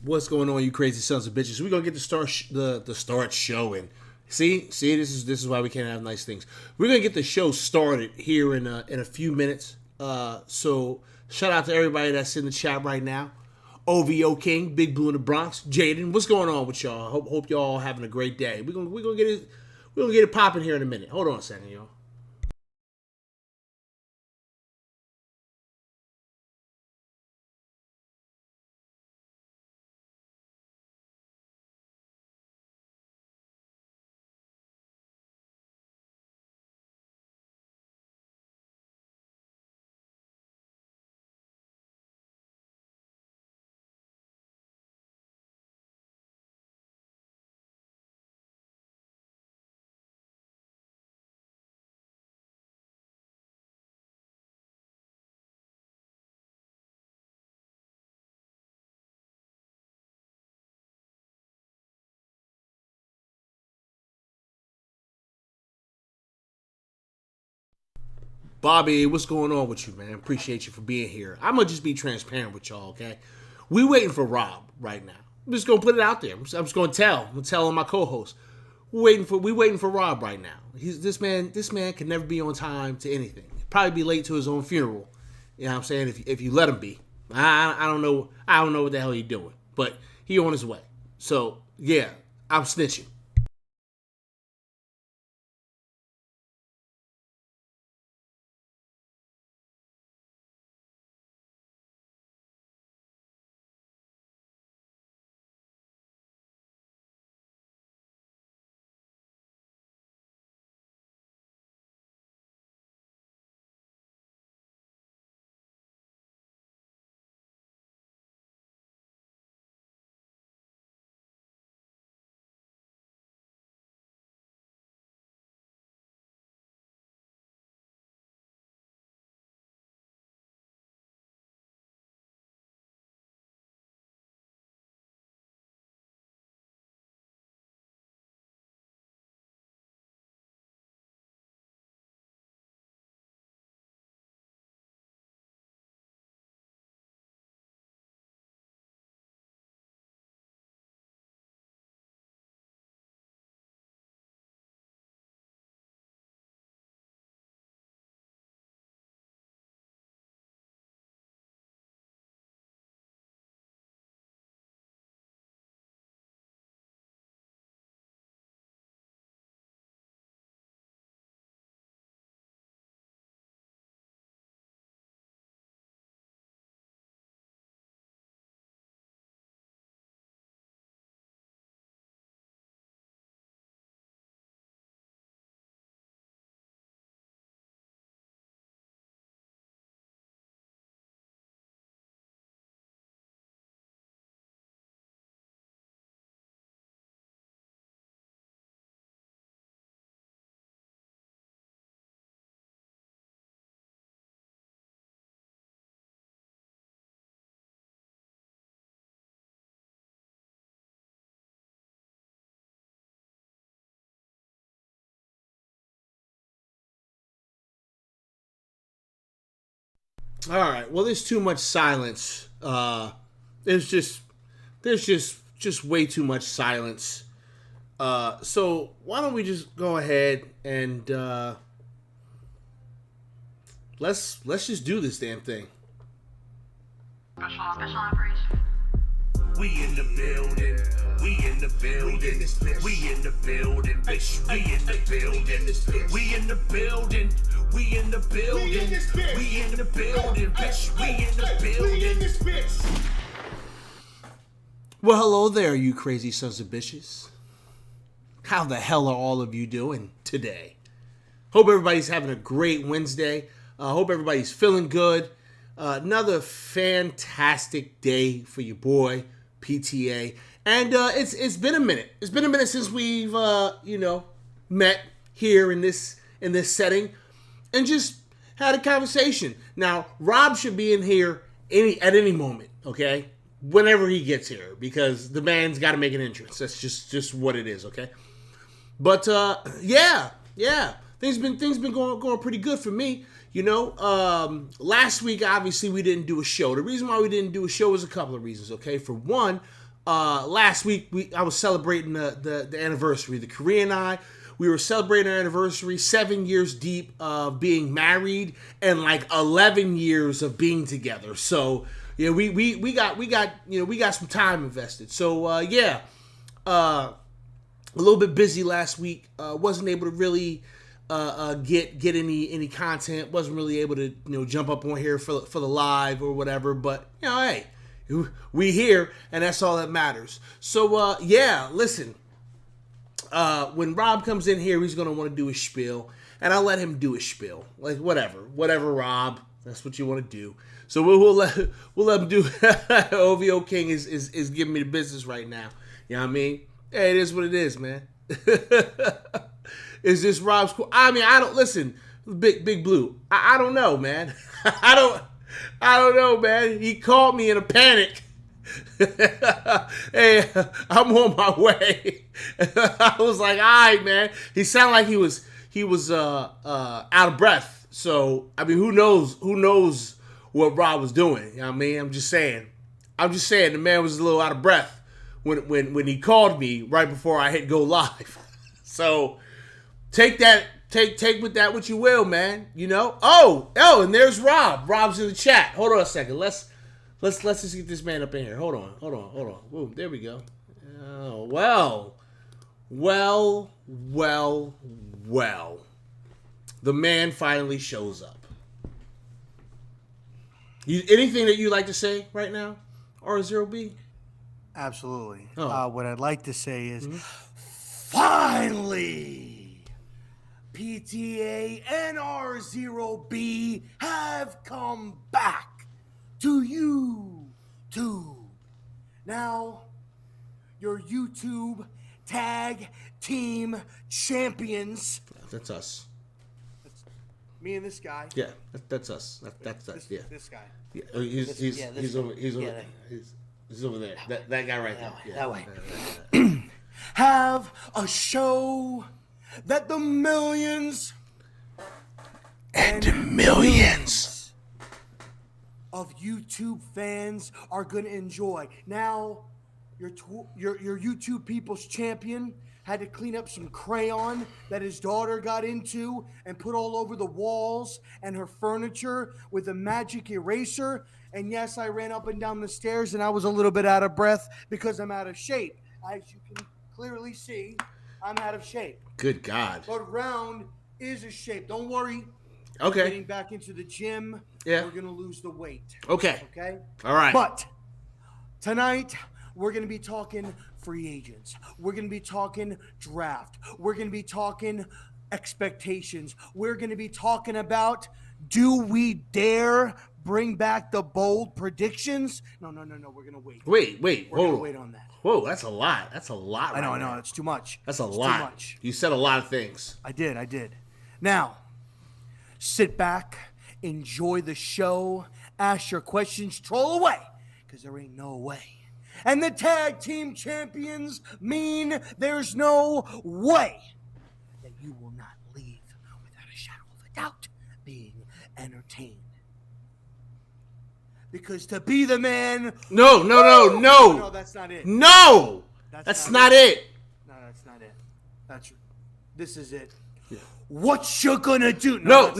What's going on, you crazy sons of bitches? We're gonna get the start showing. See, this is why we can't have nice things. We're gonna get the show started here in a few minutes. So shout out to everybody that's in the chat right now. OVO King, Big Blue in the Bronx, Jaden. What's going on with y'all? Hope y'all having a great day. We're gonna get it popping here in a minute. Hold on a second, y'all. Bobby, what's going on with you, man? Appreciate you for being here. I'm gonna just be transparent with y'all, okay? We waiting for Rob right now. I'm just gonna put it out there. I'm just gonna tell. I'm telling my co-host. We waiting for Rob right now. This man can never be on time to anything. He'll probably be late to his own funeral. You know what I'm saying? If you let him be. I don't know. I don't know what the hell he's doing, but he on his way. So yeah, I'm snitching. All right. Well, there's too much silence. There's just there's just way too much silence. So why don't we just go ahead and let's just do this damn thing. Special operation. We in the building. We in the building. We in the building, bitch. We in the building. We in the building. We in the building. We in the building, bitch. We in the building. Well, hello there, you crazy sons of bitches. How the hell are all of you doing today? Hope everybody's having a great Wednesday. Hope everybody's feeling good. Another fantastic day for your boy PTA, and it's been a minute. It's been a minute since we've met here in this setting, and just had a conversation. Now Rob should be in here at any moment, okay? Whenever he gets here, because the man's got to make an entrance. That's just what it is, okay? But yeah, things been going pretty good for me. Last week obviously we didn't do a show. The reason why we didn't do a show was a couple of reasons. Okay, for one, last week I was celebrating the anniversary. The Korean and I, we were celebrating our anniversary, 7 years deep of being married and like 11 years of being together. So yeah, we got some time invested. So a little bit busy last week. Wasn't able to really get any content. Wasn't really able to jump up on here for the live or whatever. But hey, we here, and that's all that matters. So listen. When Rob comes in here, he's gonna want to do his spiel, and I'll let him do his spiel. Like whatever, Rob. That's what you want to do. So we'll let him do. OVO King is giving me the business right now. You know what I mean? Hey, it is what it is, man. Is this Rob's cool? I mean, I don't listen. Big Blue. I don't know, man. I don't know, man. He called me in a panic. Hey, I'm on my way. I was like, all right, man. He sounded like he was out of breath. So I mean, who knows what Rob was doing? You know what I mean? I'm just saying the man was a little out of breath when he called me right before I hit go live. So take with that what you will, man. Oh, and there's Rob. Rob's in the chat. Hold on a second. Let's just get this man up in here. Hold on. Boom, there we go. Oh, well. The man finally shows up. Anything that you like to say right now, R0B? Absolutely. Oh. What I'd like to say is, finally, PTA and R0B have come back to YouTube. Now, your YouTube tag team champions. That's us. That's me and this guy. Yeah, that's us. That's us. Yeah. This guy. Yeah. He's over there. That guy right there. That way. Have a show that the millions and millions of YouTube fans are going to enjoy. Now, your YouTube People's Champion had to clean up some crayon that his daughter got into and put all over the walls and her furniture with a magic eraser. And yes, I ran up and down the stairs and I was a little bit out of breath because I'm out of shape. As you can clearly see, I'm out of shape. Good God. But round is a shape. Don't worry. Okay. Getting back into the gym. Yeah. We're going to lose the weight. Okay. Okay? All right. But tonight, we're going to be talking free agents. We're going to be talking draft. We're going to be talking expectations. We're going to be talking about, do we dare bring back the bold predictions? No. We're going to wait. Wait. We're going to wait on that. Whoa, that's a lot. I know. It's too much. That's a lot. Too much. You said a lot of things. I did. Now, sit back, enjoy the show, ask your questions, troll away, because there ain't no way. And the tag team champions mean there's no way that you will not leave without a shadow of a doubt being entertained. Because to be the man... No. No, that's not it. No! That's not it. No, that's not it. This is it. Yeah. What you gonna do? No.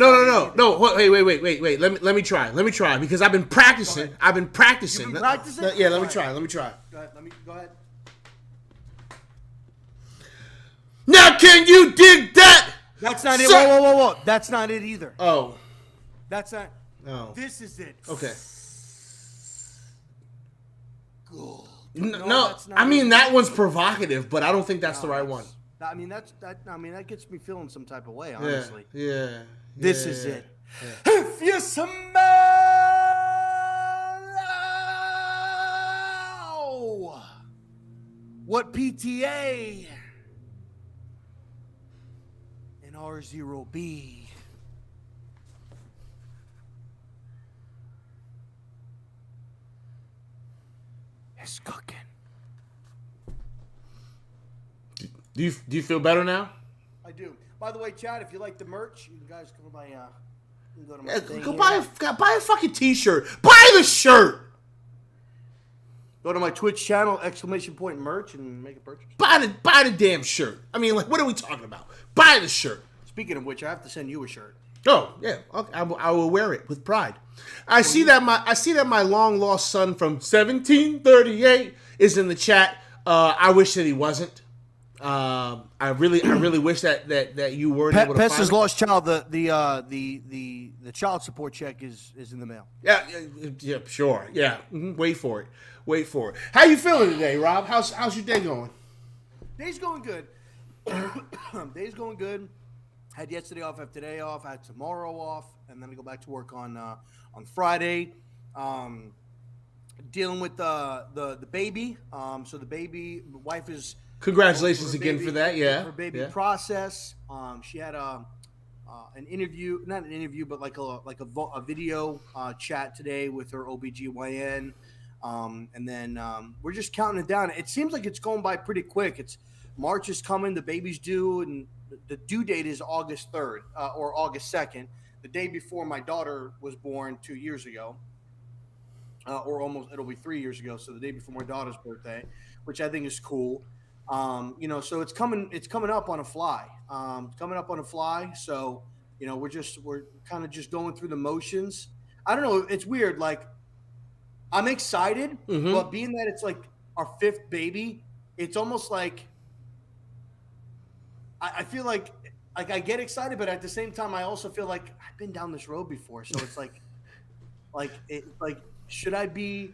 Wait. Let me try because I've been practicing. You've been practicing? Yeah, let me try. Go ahead. Now can you dig that? That's not it. Whoa. That's not it either. Oh. That's not. Oh. This is it. Okay. Gold. No, I mean that one's provocative, but I don't think that's the right one. I mean that gets me feeling some type of way, honestly. Yeah. This is it. Yeah. If you smell what PTA and R0B is cooking. Do you feel better now? I do. By the way, Chad, if you like the merch, you guys go to my thing Go here. buy a fucking t-shirt. Buy the shirt. Go to my Twitch channel, !merch, and make a purchase. Buy the damn shirt. I mean, like, what are we talking about? Buy the shirt. Speaking of which, I have to send you a shirt. Oh yeah, okay. I will wear it with pride. I see that my long lost son from 1738 is in the chat. I wish that he wasn't. I really wish that you weren't able to Pest find his him. lost child. The child support check is in the mail. Yeah, sure. Yeah, wait for it. How you feeling today, Rob? How's your day going? Day's going good. Day's going good. Had yesterday off, have today off, had tomorrow off, and then I go back to work on Friday. Dealing with the baby. So the baby, wife is. Congratulations again for that. Yeah, her baby process. She had an interview, not an interview, but like a video chat today with her OBGYN. And then we're just counting it down. It seems like it's going by pretty quick. It's March is coming, the baby's due, and the due date is August 3rd or August 2nd, the day before my daughter was born 2 years ago, or almost, it'll be 3 years ago. So the day before my daughter's birthday, which I think is cool. So it's coming up on a fly. So, we're kind of just going through the motions. I don't know. It's weird. Like, I'm excited, but being that it's like our fifth baby, it's almost like I feel like I get excited, but at the same time, I also feel like I've been down this road before. So it's should I be?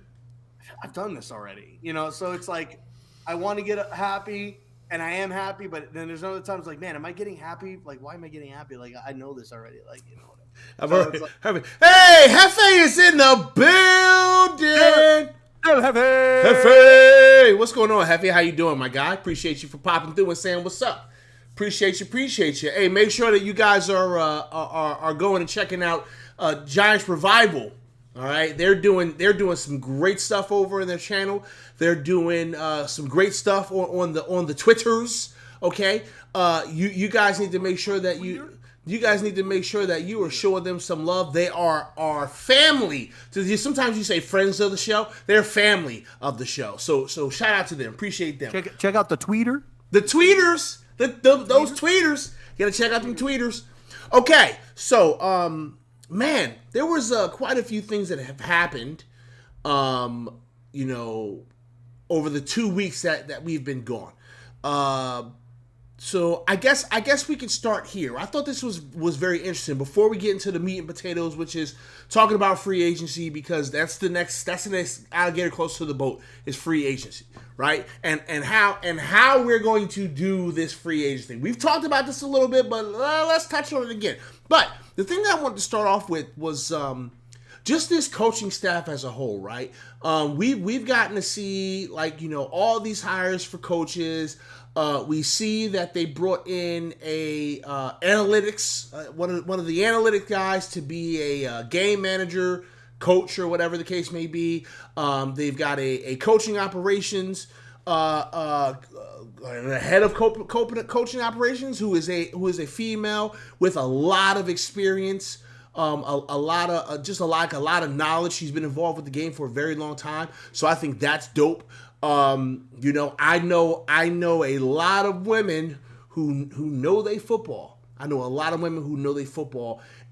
I've done this already, So it's like I want to get happy, and I am happy, but then there's other times like, man, am I getting happy? Like, why am I getting happy? Like, I know this already. Like, Hey, Hefe is in the building. Hefe, what's going on, Hefe? How you doing, my guy? Appreciate you for popping through and saying what's up. Appreciate you. Hey, make sure that you guys are going and checking out Giants Revival. All right, they're doing some great stuff over in their channel. They're doing some great stuff on the Twitters. Okay, you guys need to make sure that you are showing them some love. They are our family. Sometimes you say friends of the show. They're family of the show. So shout out to them. Appreciate them. Check out the tweeter. The tweeters. Those tweeters. You gotta check out them tweeters. Okay, so man, there was quite a few things that have happened, over the 2 weeks that we've been gone. So I guess we can start here. I thought this was very interesting before we get into the meat and potatoes, which is talking about free agency, because that's the next alligator close to the boat is free agency, right? And how we're going to do this free agency. We've talked about this a little bit, but let's touch on it again. But the thing that I wanted to start off with was just this coaching staff as a whole, right? We've gotten to see all these hires for coaches. We see that they brought in a analytics, one of the analytic guys to be a game manager, coach, or whatever the case may be. They've got a coaching operations, a head of coaching operations who is a female with a lot of experience. A lot of knowledge. She's been involved with the game for a very long time, so I think that's dope. I know a lot of women who know they football.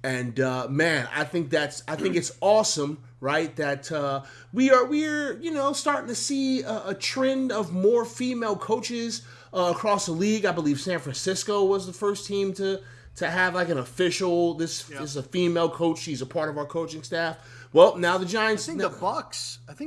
And man, I think it's awesome, right? That we're starting to see a trend of more female coaches across the league. I believe San Francisco was the first team to have like an official. This is a female coach. She's a part of our coaching staff. Well, now the Giants. I think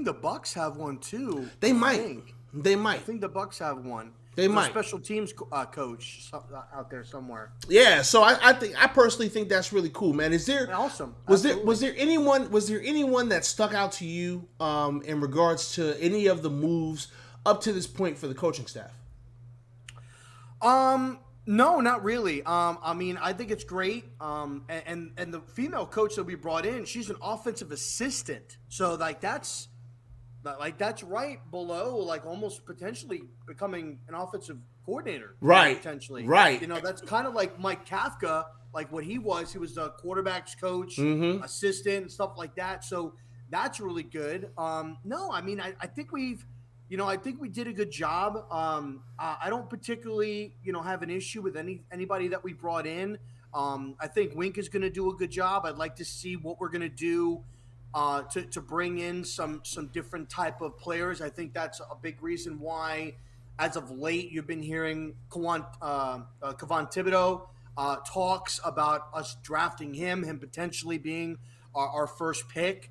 the Bucks have one too. They might. I think the Bucks have one. They might. A special teams coach out there somewhere. Yeah, so I personally think that's really cool, man. Is there awesome? Was there anyone that stuck out to you in regards to any of the moves up to this point for the coaching staff? No, not really. I mean, I think it's great. And the female coach that we brought in, she's an offensive assistant. So that's right below, like almost potentially becoming an offensive coordinator. Right. Potentially. Right. That's kind of like Mike Kafka, like what he was. He was a quarterback's coach, assistant, and stuff like that. So that's really good. No, I mean, I think I think we did a good job. I don't particularly, have an issue with anybody that we brought in. I think Wink is going to do a good job. I'd like to see what we're going to do to bring in some different type of players. I think that's a big reason why, as of late, you've been hearing Kayvon Thibodeau talks about us drafting him potentially being our first pick.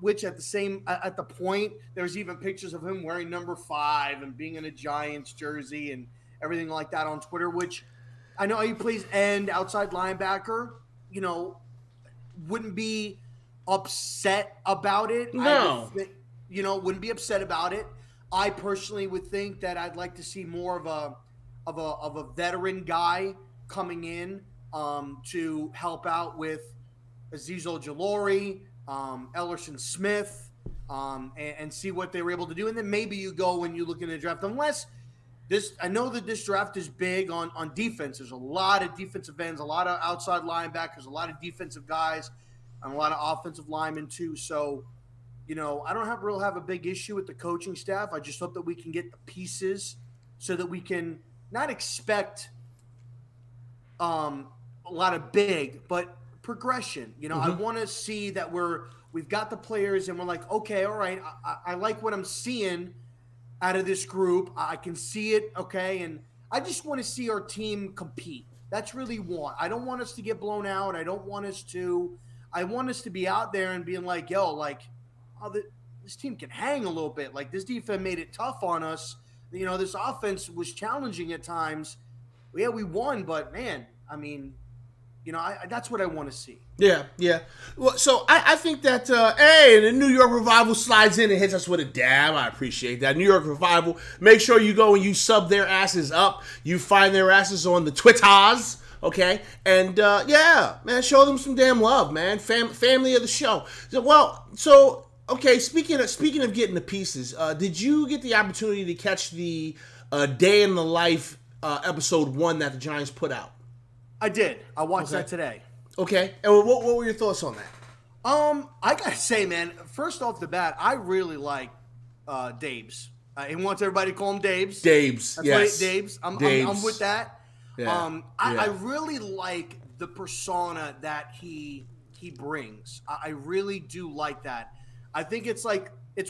Which at the point, there's even pictures of him wearing number 5 and being in a Giants jersey and everything like that on Twitter, which I know he plays end outside linebacker, wouldn't be upset about it. No. Wouldn't be upset about it. I personally would think that I'd like to see more of a veteran guy coming in to help out with Azeez Ojulari, Ellerson Smith, and see what they were able to do. And then maybe you go when you look in the draft, unless I know that this draft is big on defense. There's a lot of defensive ends, a lot of outside linebackers, a lot of defensive guys, and a lot of offensive linemen too. So, I don't have a big issue with the coaching staff. I just hope that we can get the pieces so that we can not expect a lot of big, but progression. I want to see that we've got the players and we're like, okay, all right, I like what I'm seeing out of this group. I can see it, okay, and I just want to see our team compete. That's really what I don't want us to get blown out. I want us to be out there and being like, yo, like, this team can hang a little bit. Like, this defense made it tough on us. This offense was challenging at times. Yeah, we won, but man, I mean, that's what I want to see. Yeah. Well, so I think that, hey, the New York Revival slides in and hits us with a dab. I appreciate that. New York Revival, make sure you go and you sub their asses up. You find their asses on the Twitters, okay? And, yeah, man, show them some damn love, man. Family of the show. So, okay, speaking of getting the pieces, did you get the opportunity to catch the Day in the Life episode 1 that the Giants put out? I did. I watched that today. Okay. And what were your thoughts on that? I gotta say, man, first off the bat, I really like Dabes. He wants everybody to call him Dabes. Dabes, That's yes. right, Dabes. I'm with that. Yeah. I really like the persona that he brings. I really do like that. I think it's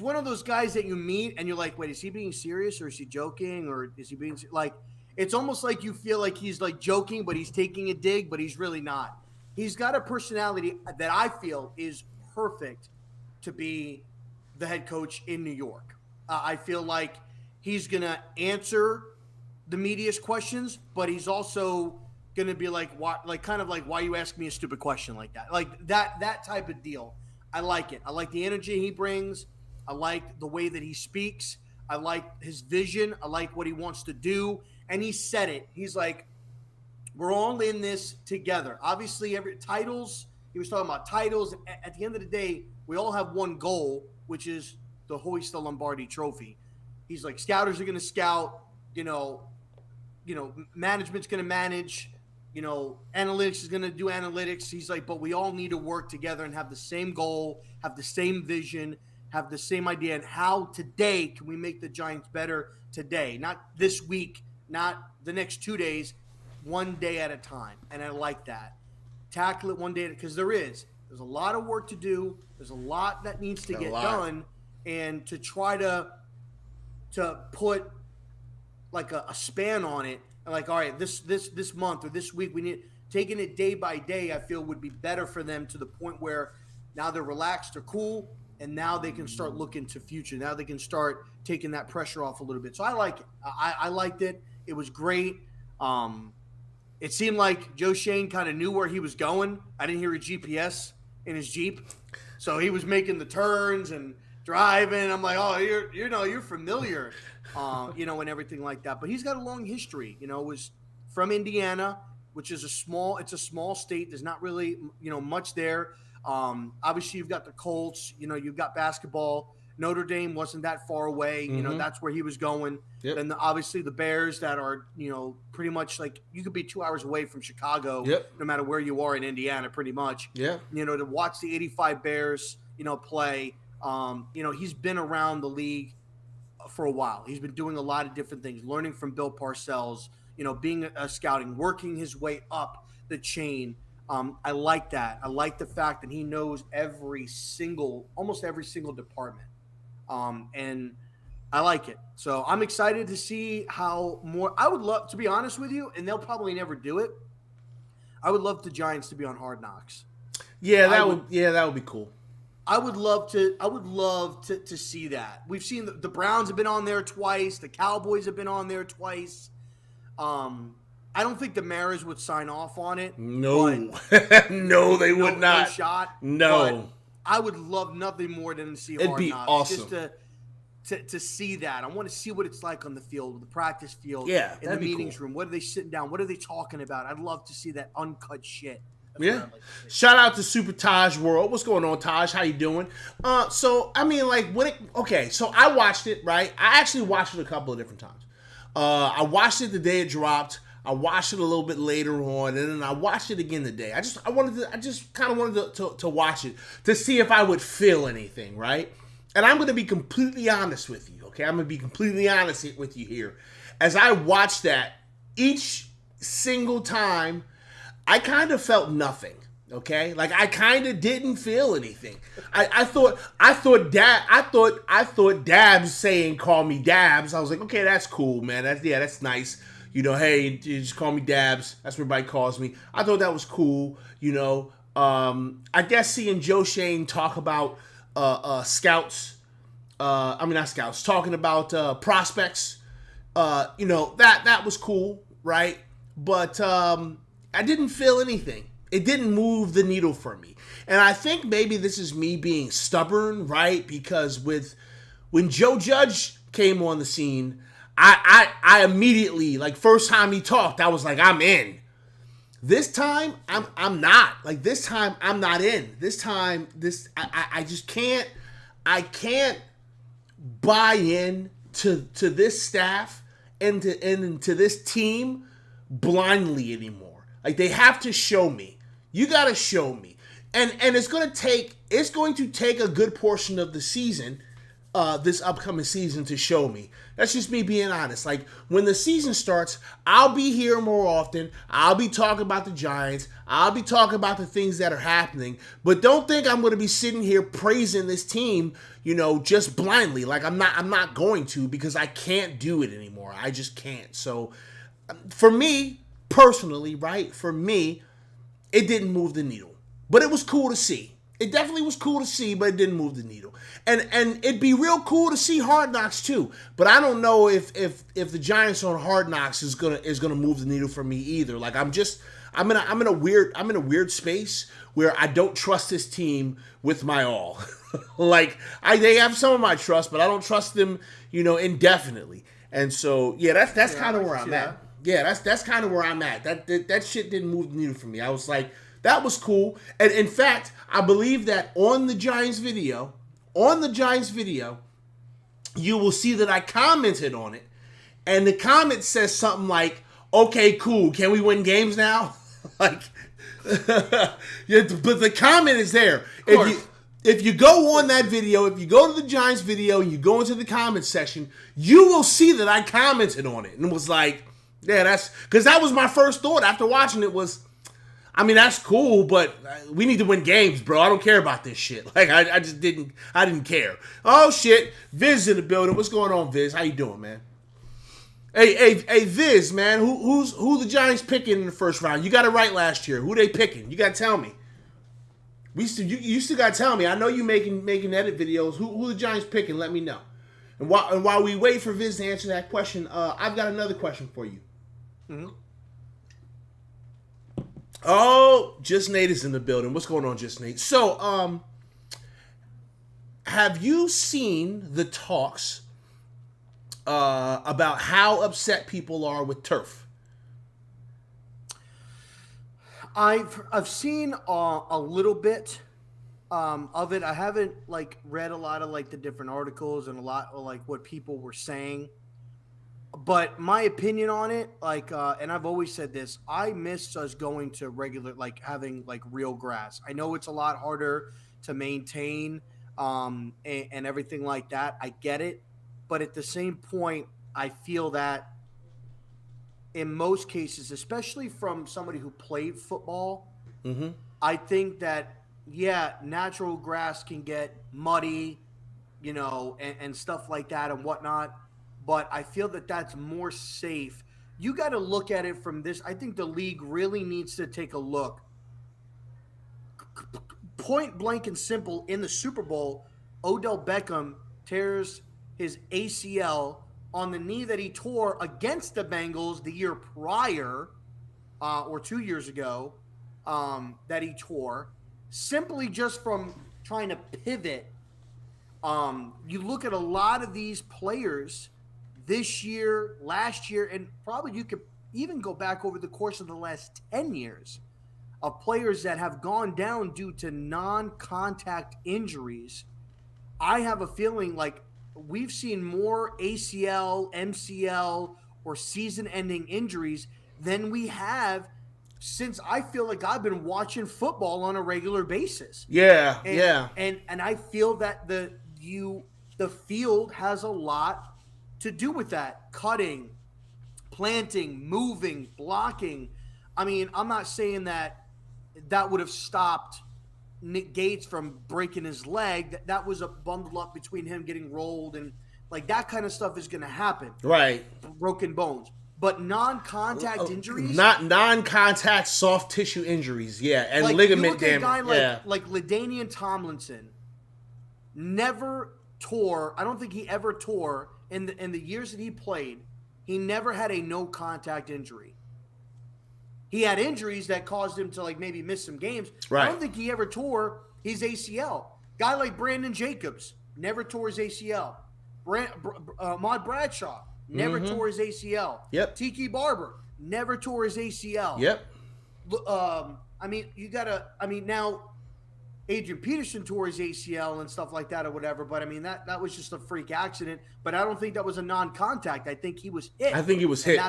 one of those guys that you meet and you're like, wait, is he being serious or is he joking or is he being like? It's almost like you feel like he's like joking, but he's taking a dig, but he's really not. He's got a personality that I feel is perfect to be the head coach in New York. I feel like he's going to answer the media's questions, but he's also going to be like, why you ask me a stupid question like that? Like that type of deal. I like it. I like the energy he brings. I like the way that he speaks. I like his vision. I like what he wants to do. And he said it. He's like, we're all in this together. Obviously, he was talking about titles. At the end of the day, we all have one goal, which is to hoist the Lombardi trophy. He's like, scouters are going to scout, management's going to manage, analytics is going to do analytics. He's like, but we all need to work together and have the same goal, have the same vision, have the same idea. And how today can we make the Giants better today? Not this week, not the next 2 days, one day at a time. And I like that. Tackle it one day, because there's a lot of work to do. There's a lot that needs to get done. And to try to put like a span on it, and like, all right, this month or this week, we need taking it day by day, I feel would be better for them, to the point where now they're relaxed, they're cool, and now they can start looking to future. Now they can start taking that pressure off a little bit. So I like it. I liked it. It was great. It seemed like Joe Shane kind of knew where he was going. I didn't hear a GPS in his Jeep. So he was making the turns and driving. I'm like, oh, you're familiar, and everything like that. But he's got a long history. Was from Indiana, which is a small state. There's not really, much there. Obviously, you've got the Colts. You've got basketball. Notre Dame wasn't that far away. Mm-hmm. That's where he was going. Yep. And obviously the Bears that are, pretty much like you could be 2 hours away from Chicago, Yep. no matter where you are in Indiana, pretty much. Yeah. To watch the '85 Bears play. He's been around the league for a while. He's been doing a lot of different things, learning from Bill Parcells, being a scouting, working his way up the chain. I like that. I like the fact that he knows almost every single department. And I like it. So I'm excited to see how more. I would love, to be honest with you, and they'll probably never do it. I would love the Giants to be on Hard Knocks. Yeah, that would be cool. I would love to see that. We've seen the Browns have been on there twice. The Cowboys have been on there twice. I don't think the Maras would sign off on it. No, no, they would not. No shot. No, but I would love nothing more than to see It'd Hard be Knocks. awesome. Just to see that. I want to see what it's like on the field, the practice field, Yeah, in the meetings room. What are they sitting down? What are they talking about? I'd love to see that uncut shit. Yeah. Shout out to Super Taj World. What's going on, Taj? How you doing? So I watched it, right? I actually watched it a couple of different times. I watched it the day it dropped. I watched it a little bit later on, and then I watched it again today. I just kind of wanted to watch it to see if I would feel anything, right? And I'm going to be completely honest with you, okay? I'm going to be completely honest with you here. As I watched that, each single time, I kind of felt nothing, okay? Like I kind of didn't feel anything. I thought Dabs saying call me Dabs. I was like, okay, that's cool, man. That's nice. Hey, you just call me Dabs. That's what everybody calls me. I thought that was cool. I guess seeing Joe Shane talk about scouts. Not scouts. Talking about prospects. That was cool, right? But I didn't feel anything. It didn't move the needle for me. And I think maybe this is me being stubborn, right? Because when Joe Judge came on the scene, I immediately, like, first time he talked, I was like, I'm in. This time, I'm not. Like, this time, I'm not in. This time, I just can't. I can't buy in to this staff and to this team blindly anymore. Like, they have to show me. You got to show me. And it's going to take a good portion of the season, this upcoming season, to show me. That's just me being honest. Like, when the season starts, I'll be here more often. I'll be talking about the Giants. I'll be talking about the things that are happening. But don't think I'm going to be sitting here praising this team, just blindly. Like, I'm not going to, because I can't do it anymore. I just can't. So, for me, personally, right? For me, it didn't move the needle. But it was cool to see. It definitely was cool to see, but it didn't move the needle. And it'd be real cool to see Hard Knocks too. But I don't know if the Giants on Hard Knocks is gonna move the needle for me either. Like, I'm in a weird space where I don't trust this team with my all. Like, they have some of my trust, but I don't trust them, indefinitely. And so that's kind of where I'm at. Yeah, that's kind of where I'm at. That shit didn't move the needle for me. I was like, that was cool. And in fact, I believe that on the Giants video, you will see that I commented on it. And the comment says something like, okay, cool. Can we win games now? Like, yeah, but the comment is there. If you go on that video, if you go to the Giants video and you go into the comment section, you will see that I commented on it and was like, yeah, because that was my first thought after watching it was, that's cool, but we need to win games, bro. I don't care about this shit. Like, I didn't care. Oh, shit. Viz in the building. What's going on, Viz? How you doing, man? Hey, Viz, man. Who the Giants picking in the first round? You got it right last year. Who they picking? You got to tell me. You still got to tell me. I know you making edit videos. Who the Giants picking? Let me know. And while we wait for Viz to answer that question, I've got another question for you. Mm-hmm. Oh, Just Nate is in the building. What's going on, Just Nate? So, have you seen the talks about how upset people are with turf? I've seen a little bit of it. I haven't read a lot of the different articles and a lot of what people were saying. But my opinion on it, and I've always said this, I miss us going to regular, having real grass. I know it's a lot harder to maintain and everything like that. I get it. But at the same point, I feel that in most cases, especially from somebody who played football, I think that, yeah, natural grass can get muddy, and stuff like that and whatnot. But I feel that that's more safe. You got to look at it from this. I think the league really needs to take a look. Point blank and simple, in the Super Bowl, Odell Beckham tears his ACL on the knee that he tore against the Bengals the year prior, or 2 years ago, that he tore, simply just from trying to pivot. You look at a lot of these players this year, last year, and probably you could even go back over the course of the last 10 years of players that have gone down due to non-contact injuries. I have a feeling like we've seen more ACL, MCL, or season-ending injuries than we have since I feel like I've been watching football on a regular basis. Yeah, And I feel that the field has a lot to do with that. Cutting, planting, moving, blocking. I mean, I'm not saying that would have stopped Nick Gates from breaking his leg. That was a bundle up between him getting rolled, and like that kind of stuff is going to happen. Right. Broken bones. But non-contact injuries? Not non-contact soft tissue injuries, yeah, and like, ligament damage. damage. A guy like LaDainian Tomlinson never tore. I don't think he ever tore in the years that he played. He never had a no-contact injury. He had injuries that caused him to like maybe miss some games. Right. I don't think he ever tore his ACL. Guy like Brandon Jacobs never tore his ACL. Ahmad Bradshaw never tore his ACL. Yep. Tiki Barber never tore his ACL. Yep. Now Adrian Peterson tore his ACL and stuff like that or whatever, but I mean that was just a freak accident. But I don't think that was a non-contact. I think he was hit. I think he was hit.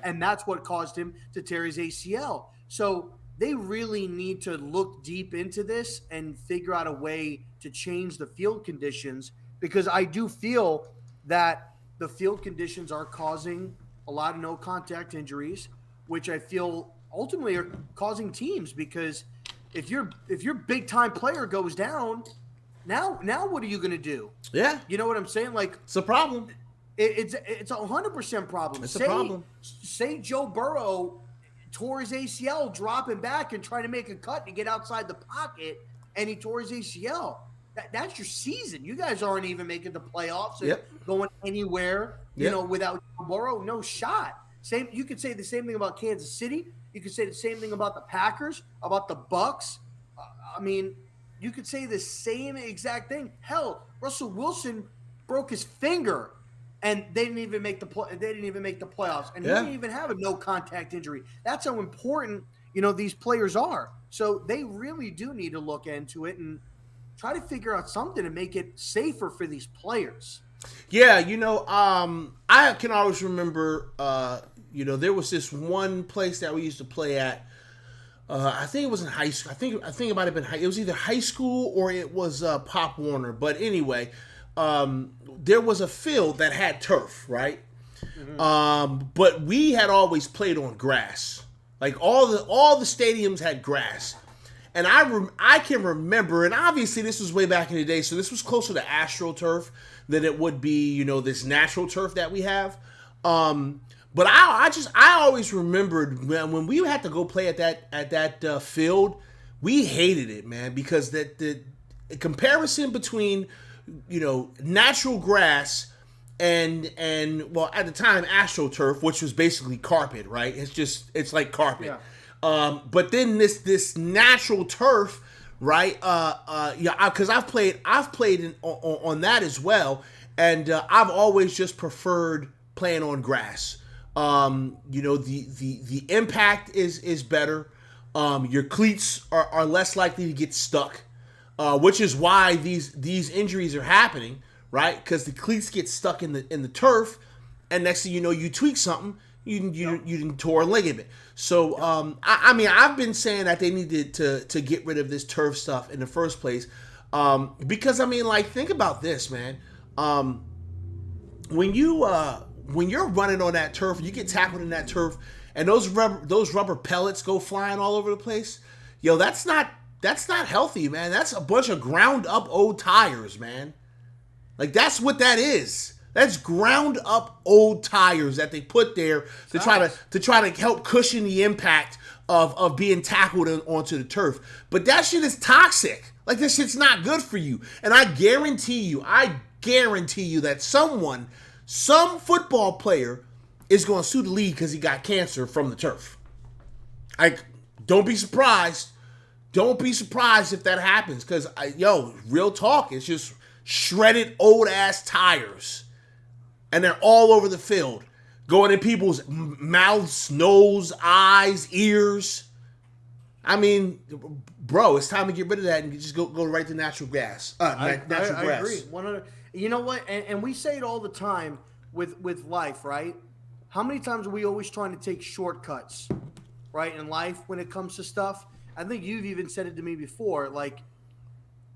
And that's what caused him to tear his ACL. So they really need to look deep into this and figure out a way to change the field conditions, because I do feel that the field conditions are causing a lot of no-contact injuries, which I feel ultimately are causing teams, because if your big-time player goes down, now what are you going to do? Yeah. You know what I'm saying? Like, it's a problem. It's a 100% problem. It's a problem. Say Joe Burrow tore his ACL dropping back and trying to make a cut to get outside the pocket, and he tore his ACL. That's your season. You guys aren't even making the playoffs and going anywhere, without Joe Burrow. No shot. You could say the same thing about Kansas City. You could say the same thing about the Packers, about the Bucks. You could say the same exact thing. Hell, Russell Wilson broke his finger, and they didn't even make the playoffs, and he didn't even have a no-contact injury. That's how important these players are. So they really do need to look into it and try to figure out something to make it safer for these players. Yeah, I can always remember, there was this one place that we used to play at. I think it was in high school. I think it might have been it was either high school or it was Pop Warner. But anyway, there was a field that had turf, right? Mm-hmm. But we had always played on grass. Like all the stadiums had grass. And I can remember, and obviously this was way back in the day, so this was closer to AstroTurf than it would be, this natural turf that we have. But I always remembered when we had to go play at that field, we hated it, man, because the comparison between natural grass and well, at the time AstroTurf, which was basically carpet, right? It's like carpet. Yeah. But then this natural turf, right? Because I've played on that as well, and I've always just preferred playing on grass. The impact is better. Your cleats are less likely to get stuck, which is why these injuries are happening, right? Because the cleats get stuck in the turf, and next thing you know, you tweak something, you didn't tore a ligament. So I mean, I've been saying that they needed to get rid of this turf stuff in the first place, because I mean, like, think about this, man. When you're running on that turf, you get tackled in that turf, and those rubber pellets go flying all over the place. Yo, that's not healthy, man. That's a bunch of ground up old tires, man. Like, that's what that is. That's ground up old tires that they put there to try to help cushion the impact of being tackled onto the turf. But that shit is toxic. Like, this shit's not good for you. And I guarantee you that some football player is going to sue the league because he got cancer from the turf. Don't be surprised. Don't be surprised if that happens, because, real talk, it's just shredded old-ass tires. And they're all over the field, going in people's mouths, nose, eyes, ears. I mean, bro, it's time to get rid of that and just go right to natural gas. Natural grass. I agree. 100. You know what? And we say it all the time with life, right? How many times are we always trying to take shortcuts, right, in life when it comes to stuff? I think you've even said it to me before, like,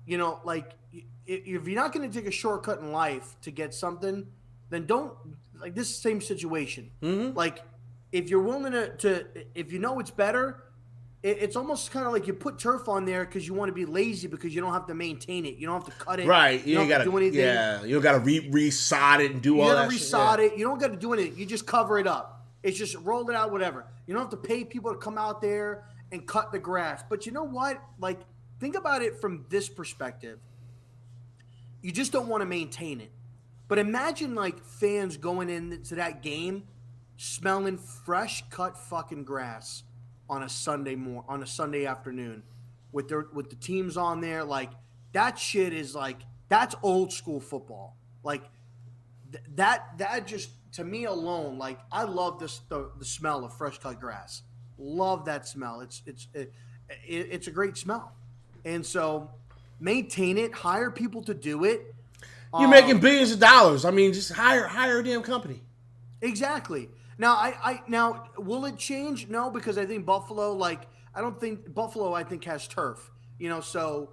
if you're not going to take a shortcut in life to get something, then don't, like, this same situation. Mm-hmm. Like, if you're willing to if you know it's better, it's almost kind of like you put turf on there because you want to be lazy because you don't have to maintain it. You don't have to cut it. Right. You don't have to do anything. Yeah. You don't got to re-sod it and do all that shit. You got to re-sod it. You don't got to do anything. You just cover it up. It's just roll it out, whatever. You don't have to pay people to come out there and cut the grass. But you know what? Like, think about it from this perspective. You just don't want to maintain it. But imagine, like, fans going into that game smelling fresh cut fucking grass on a Sunday afternoon with the teams on there. Like, that shit is, like, that's old school football. Like, that just, to me alone, like, I love the smell of fresh cut grass. Love that smell. It's a great smell. And so maintain it, hire people to do it. You're making billions of dollars. I mean, just hire a damn company. Exactly. Now, now, will it change? No, because I think Buffalo, I think has turf. So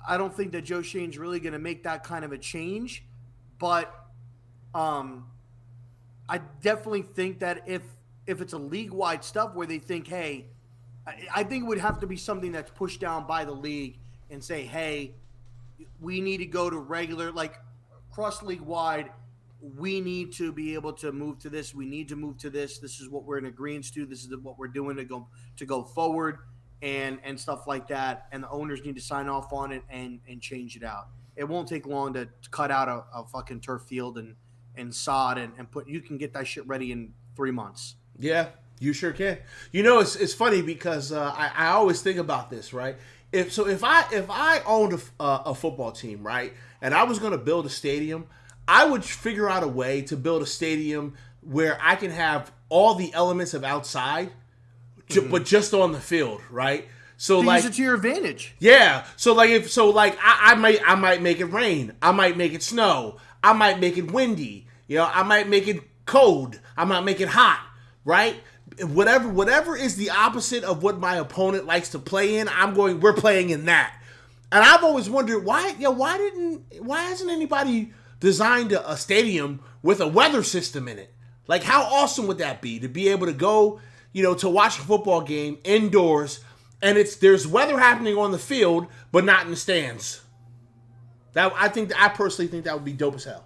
I don't think that Joe Shane's really going to make that kind of a change. But I definitely think that if it's a league-wide stuff where they think, hey, I think it would have to be something that's pushed down by the league and say, hey, we need to go to regular, like, cross league wide. We need to be able to move to this. We need to move to this. This is what we're in agreement to. This is what we're doing to go forward and stuff like that. And the owners need to sign off on it and change it out. It won't take long to cut out a fucking turf field and sod and put. You can get that shit ready in 3 months. Yeah, you sure can. It's funny because I always think about this, right? If I owned a football team, right, and I was going to build a stadium, I would figure out a way to build a stadium where I can have all the elements of outside, but just on the field, right? So use it to your advantage. Yeah. So I might make it rain. I might make it snow. I might make it windy. I might make it cold. I might make it hot. Right? Whatever is the opposite of what my opponent likes to play in, we're playing in that. And I've always wondered why hasn't anybody designed a stadium with a weather system in it? Like, how awesome would that be to be able to go, to watch a football game indoors and there's weather happening on the field but not in the stands. I personally think that would be dope as hell.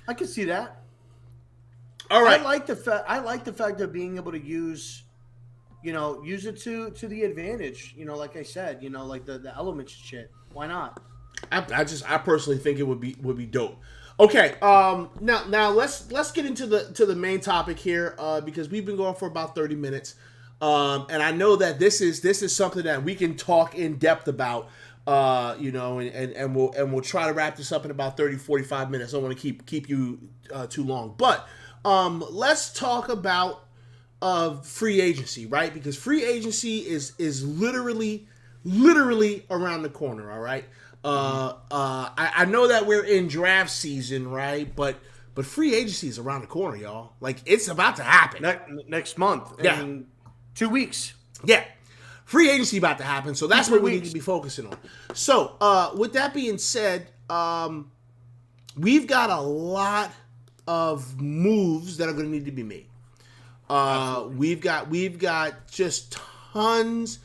I can see that. All right. I like the fact of being able to use it to the advantage. Like I said, like the elements and shit. Why not? I personally think it would be dope. Okay. Now let's get into the main topic here because we've been going for about 30 minutes. And I know that this is something that we can talk in depth about. And we'll try to wrap this up in about 30-45 minutes. I don't want to keep you too long, but. Let's talk about free agency, right? Because free agency is literally around the corner. All right. I know that we're in draft season, right? But But free agency is around the corner, y'all. Like, it's about to happen. Next month. Yeah. In 2 weeks. Yeah. Free agency about to happen, so that's what we need to be focusing on. So, with that being said, we've got a lot of moves that are going to need to be made. We've got just tons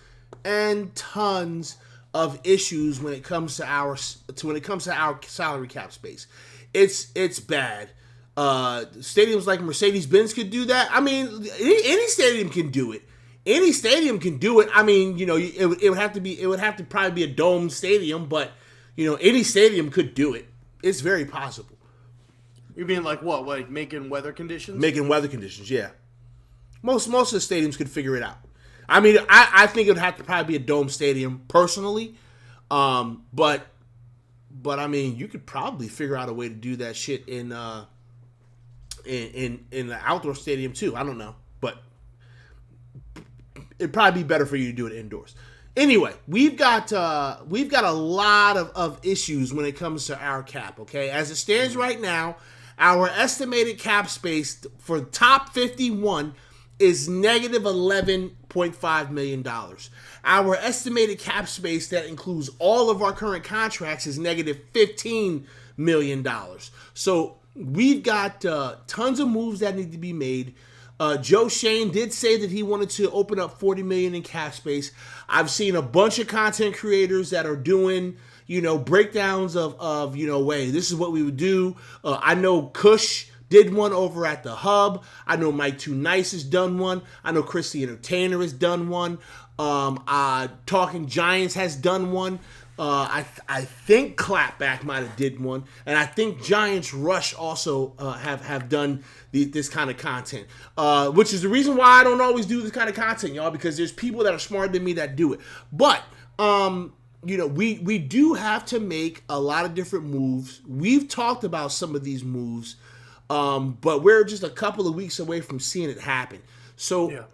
and tons of issues when it comes to our salary cap space. It's bad. Stadiums like Mercedes-Benz could do that. I mean, any stadium can do it. Any stadium can do it. I mean, it would have to probably be a dome stadium, but any stadium could do it. It's very possible. You mean like what? Like making weather conditions? Making weather conditions, yeah. Most of the stadiums could figure it out. I mean, I think it would have to probably be a dome stadium personally, but I mean, you could probably figure out a way to do that shit in the outdoor stadium too. I don't know, but it'd probably be better for you to do it indoors. Anyway, we've got a lot of issues when it comes to our cap. Okay, as it stands right now, our estimated cap space for top 51 is negative $11.5 million. Our estimated cap space that includes all of our current contracts is negative $15 million. So we've got tons of moves that need to be made. Joe Shane did say that he wanted to open up $40 million in cap space. I've seen a bunch of content creators that are doing, breakdowns of hey, this is what we would do. I know Kush did one over at the Hub. I know Mike Too Nice has done one. I know Chris the Entertainer has done one. Talking Giants has done one. I think Clapback might have did one, and I think Giants Rush also have done this kind of content, which is the reason why I don't always do this kind of content, y'all, because there's people that are smarter than me that do it. But we do have to make a lot of different moves. We've talked about some of these moves. But we're just a couple of weeks away from seeing it happen. So,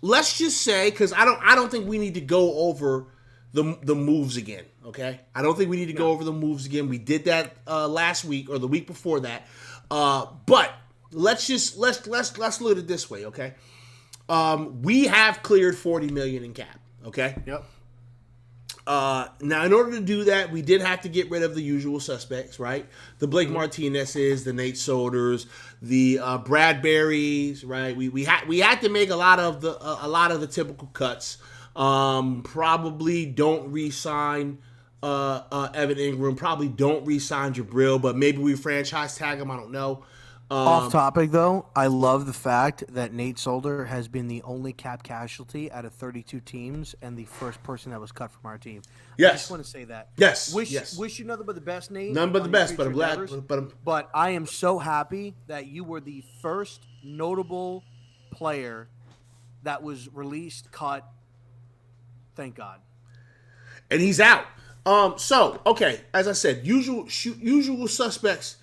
let's just say, because I don't think we need to go over the moves again. Okay, I don't think we need to go over the moves again. We did that last week or the week before that. But let's look at it this way. Okay, we have cleared $40 million in cap. Okay. Yep. Now, in order to do that, we did have to get rid of the usual suspects, right? The Blake Martinez's, the Nate Solders, the Bradberries, right? We had to make a lot of the typical cuts. Probably don't re-sign Evan Ingram. Probably don't re-sign Jabril, but maybe we franchise tag him. I don't know. Off topic, though, I love the fact that Nate Solder has been the only cap casualty out of 32 teams and the first person that was cut from our team. Yes. I just want to say that. Yes. Wish you nothing but the best, Nate. None but the best, but I'm glad. But I am so happy that you were the first notable player that was released, cut. Thank God. And he's out. So, okay, as I said, usual suspects.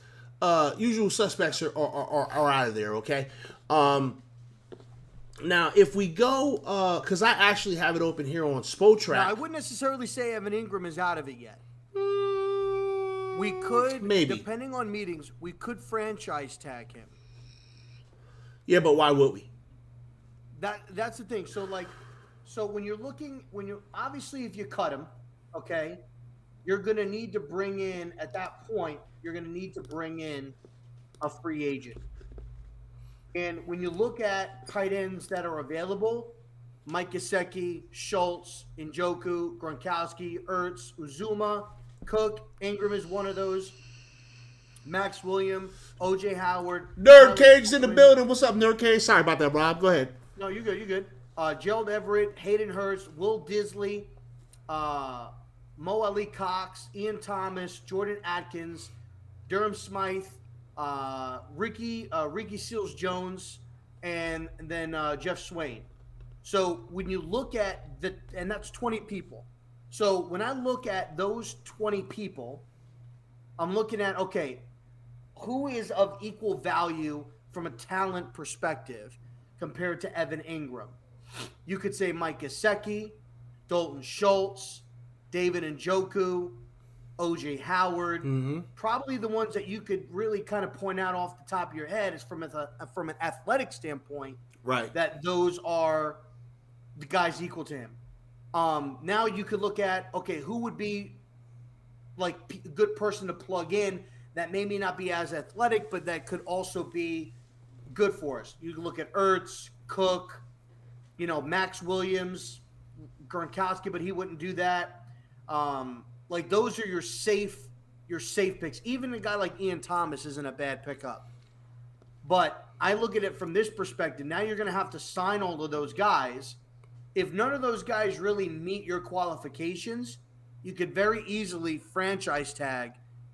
Usual suspects are out of there, okay? Now, if we go, because I actually have it open here on Spotrac. Now, I wouldn't necessarily say Evan Ingram is out of it yet. We could, maybe, depending on meetings, we could franchise tag him. Yeah, but why would we? That's the thing. So when you're obviously if you cut him, okay, you're going to need to bring in, at that point, you're going to need to bring in a free agent. And when you look at tight ends that are available, Mike Gesicki, Schultz, Njoku, Gronkowski, Ertz, Uzuma, Cook, Ingram is one of those. Max Williams, O.J. Howard. Nerd Cage's in the building. What's up, Nerd Cage? Sorry about that, Rob. Go ahead. No, you're good. Gerald Everett, Hayden Hurst, Will Disley, Mo Ali Cox, Ian Thomas, Jordan Atkins, Durham Smythe, Ricky Seals-Jones, and then Jeff Swain. So when you look at and that's 20 people. So when I look at those 20 people, I'm looking at, okay, who is of equal value from a talent perspective compared to Evan Ingram? You could say Mike Gesicki, Dalton Schultz, David Njoku, O.J. Howard. Mm-hmm. Probably the ones that you could really kind of point out off the top of your head is from an athletic standpoint, Right. that those are the guys equal to him. Now you could look at, okay, who would be like a good person to plug in that maybe not be as athletic, but that could also be good for us. You can look at Ertz, Cook, Max Williams, Gronkowski, but he wouldn't do that. Like those are your safe picks. Even a guy like Ian Thomas isn't a bad pickup. But I look at it from this perspective. Now you're going to have to sign all of those guys. If none of those guys really meet your qualifications, you could very easily franchise tag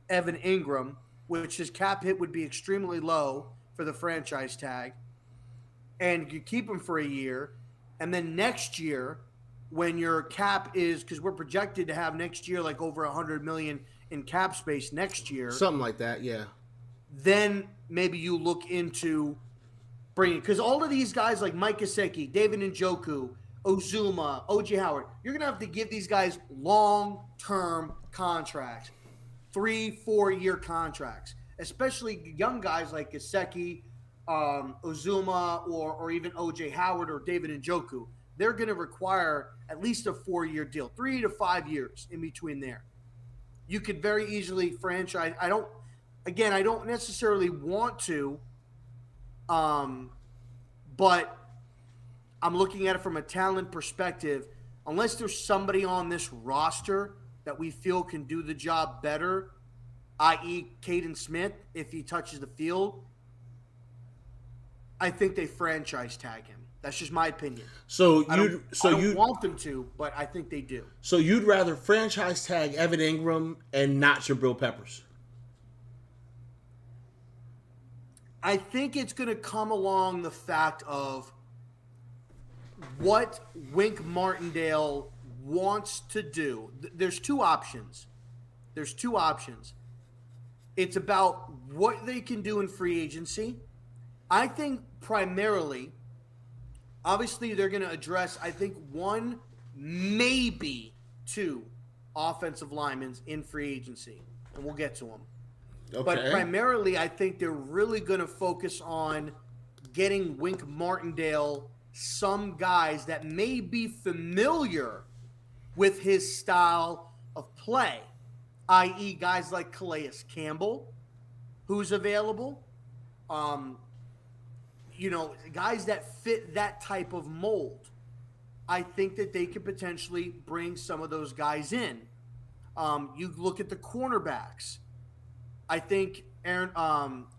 Evan Ingram, which his cap hit would be extremely low for the franchise tag. And you keep him for a year. And then next year, when your cap is, because we're projected to have next year like over $100 million in cap space next year. Something like that, yeah. Then maybe you look into bringing, because all of these guys like Mike Gesicki, David Njoku, Ozuma, O.J. Howard, you're going to have to give these guys long-term contracts, 3-4 year contracts, especially young guys like Gesicki, Ozuma, or even O.J. Howard or David Njoku. They're going to require at least a 4-year deal, 3 to 5 years in between there. You could very easily franchise. I don't necessarily want to, but I'm looking at it from a talent perspective. Unless there's somebody on this roster that we feel can do the job better, i.e. Caden Smith, if he touches the field, I think they franchise tag him. That's just my opinion. I don't want them to, but I think they do. So you'd rather franchise tag Evan Ingram and not Jabril Peppers? I think it's going to come along the fact of what Wink Martindale wants to do. There's two options. It's about what they can do in free agency. I think primarily, obviously they're going to address, I think, 1, maybe 2 offensive linemen in free agency, and we'll get to them. Okay. But primarily, I think they're really going to focus on getting Wink Martindale some guys that may be familiar with his style of play, i.e. guys like Calais Campbell, who's available, guys that fit that type of mold. I think that they could potentially bring some of those guys in. You look at the cornerbacks. I think Aaron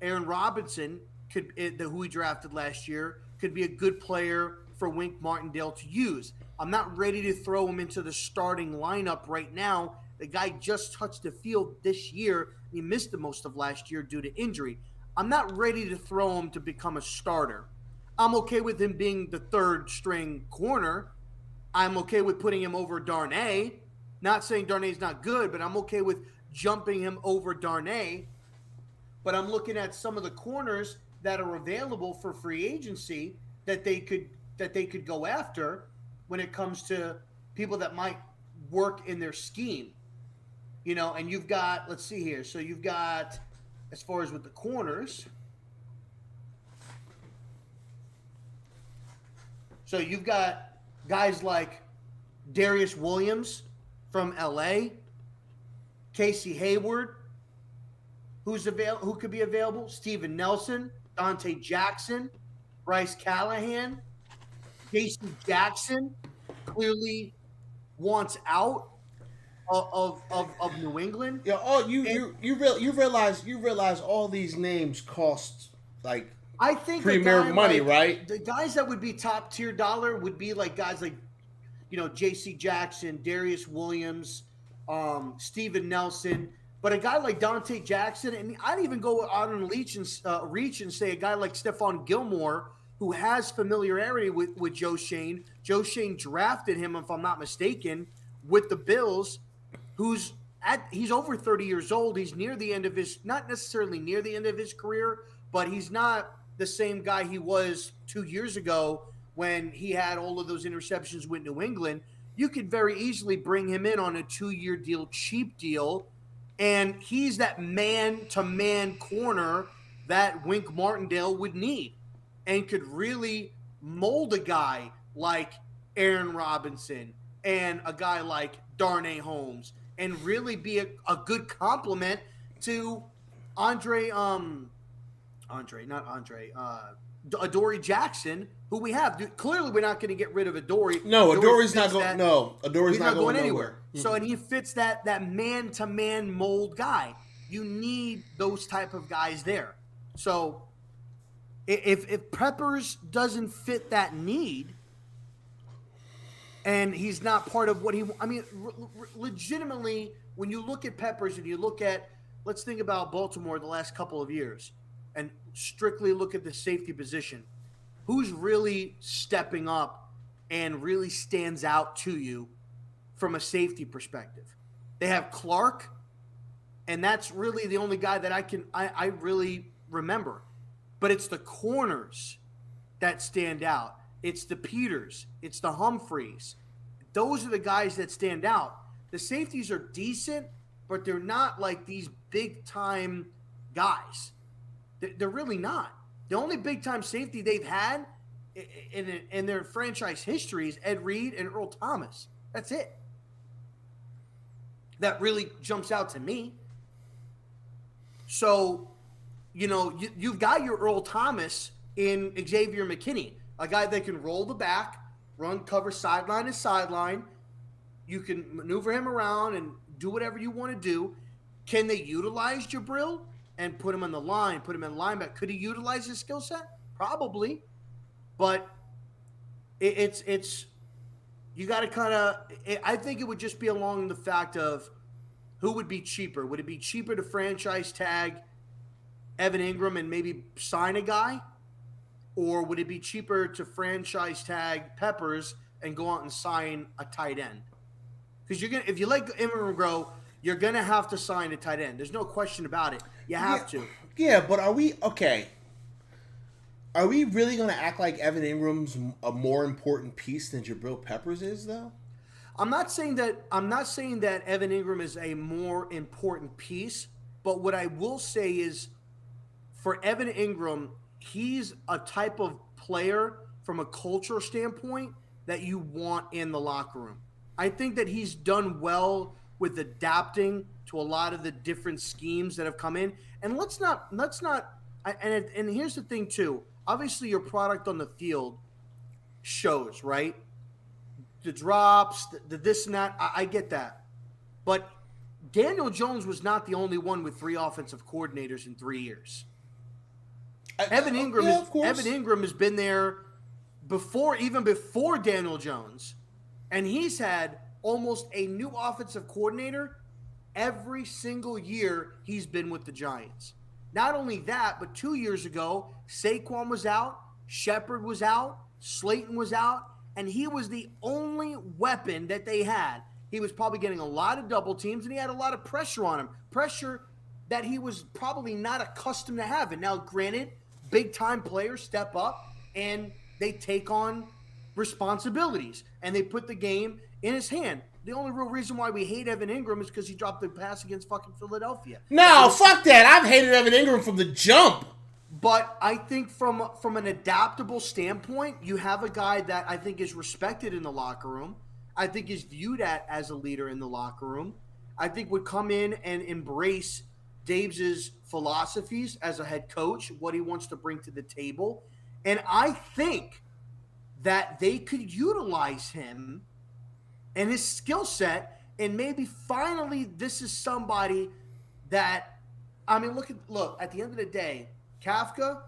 Robinson, who he drafted last year, could be a good player for Wink Martindale to use. I'm not ready to throw him into the starting lineup right now. The guy just touched the field this year. He missed the most of last year due to injury. I'm not ready to throw him to become a starter. I'm okay with him being the third string corner. I'm okay with putting him over Darnay. Not saying Darnay's not good, but I'm okay with jumping him over Darnay. But I'm looking at some of the corners that are available for free agency that they could go after when it comes to people that might work in their scheme. And you've got, let's see here. So you've got, as far as with the corners, so you've got guys like Darius Williams from LA, Casey Hayward, who could be available, Steven Nelson, Dante Jackson, Bryce Callahan, J.C. Jackson clearly wants out of New England. Yeah. You realize all these names cost like I think premier money, right? The guys that would be top tier dollar would be like guys like J.C. Jackson, Darius Williams, Steven Nelson. But a guy like Dante Jackson, and I'd even go out on reach and say a guy like Stephon Gilmore, who has familiarity with Joe Shane. Joe Shane drafted him, if I'm not mistaken, with the Bills, he's over 30 years old. He's near the end of not necessarily near the end of his career, but he's not the same guy he was 2 years ago when he had all of those interceptions with New England. You could very easily bring him in on a 2-year deal, cheap deal, And he's that man-to-man corner that Wink Martindale would need and could really mold a guy like Aaron Robinson and a guy like Darnay Holmes and really be a good complement to Adoree Jackson, who we have. Clearly, we're not going to get rid of Adoree. No, Adoree's not going. No, Adoree's not going anywhere. Mm-hmm. So, and he fits that man-to-man mold guy. You need those type of guys there. So, if Peppers doesn't fit that need, and he's not part of what legitimately, when you look at Peppers and you look at, let's think about Baltimore the last couple of years, and strictly look at the safety position. Who's really stepping up and really stands out to you from a safety perspective? They have Clark, and that's really the only guy that I really remember. But it's the corners that stand out. It's the Peters. It's the Humphreys. Those are the guys that stand out. The safeties are decent, but they're not like these big-time guys. They're really not. The only big-time safety they've had in their franchise history is Ed Reed and Earl Thomas. That's it. That really jumps out to me. So, you've got your Earl Thomas in Xavier McKinney, a guy that can roll the back, run cover sideline to sideline. You can maneuver him around and do whatever you want to do. Can they utilize Jabril and put him on the line, put him in linebacker? Could he utilize his skill set? Probably. But it's you got to kind of – I think it would just be along the fact of who would be cheaper. Would it be cheaper to franchise tag Evan Ingram and maybe sign a guy? Or would it be cheaper to franchise tag Peppers and go out and sign a tight end? Because if you let Ingram grow, you're going to have to sign a tight end. There's no question about it. You have to. Yeah, but are we really going to act like Evan Ingram's a more important piece than Jabril Peppers is, though? I'm not saying that Evan Ingram is a more important piece, but what I will say is for Evan Ingram, he's a type of player from a culture standpoint that you want in the locker room. I think that he's done well with adapting to a lot of the different schemes that have come in. And let's not and here's the thing too. Obviously your product on the field shows, right? The drops, the this and that, I get that. But Daniel Jones was not the only one with 3 offensive coordinators in 3 years. Evan Ingram has been there before Daniel Jones, and he's had almost a new offensive coordinator every single year he's been with the Giants. Not only that, but 2 years ago, Saquon was out, Shepard was out, Slayton was out, and he was the only weapon that they had. He was probably getting a lot of double teams, and he had a lot of pressure on him. Pressure that he was probably not accustomed to having. Now, granted, big-time players step up, and they take on responsibilities, and they put the game in his hand. The only real reason why we hate Evan Ingram is because he dropped the pass against fucking Philadelphia. No, fuck that. I've hated Evan Ingram from the jump. But I think from an adaptable standpoint, you have a guy that I think is respected in the locker room. I think is viewed as a leader in the locker room. I think would come in and embrace Dave's philosophies as a head coach, what he wants to bring to the table. And I think that they could utilize him and his skill set, and maybe finally this is somebody that, I mean, look, at the end of the day, Kafka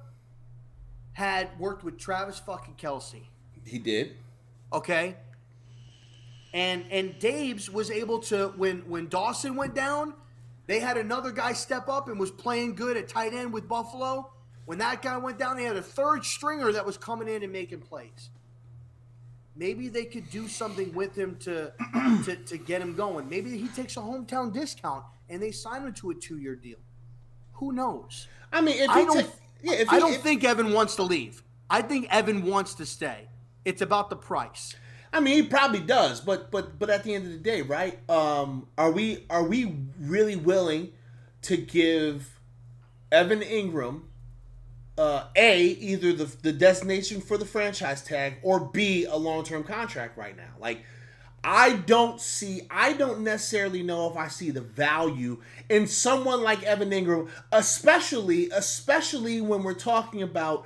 had worked with Travis fucking Kelce. He did. Okay? And Dave's was able to, when Dawson went down, they had another guy step up and was playing good at tight end with Buffalo. When that guy went down, they had a third stringer that was coming in and making plays. Maybe they could do something with him to get him going. Maybe he takes a hometown discount and they sign him to a 2-year deal. Who knows? I mean, I don't think Evan wants to leave. I think Evan wants to stay. It's about the price. I mean, he probably does, but at the end of the day, right? Are we really willing to give Evan Ingram either the destination for the franchise tag, or B, a long-term contract right now? Like, I don't necessarily know if I see the value in someone like Evan Ingram, especially when we're talking about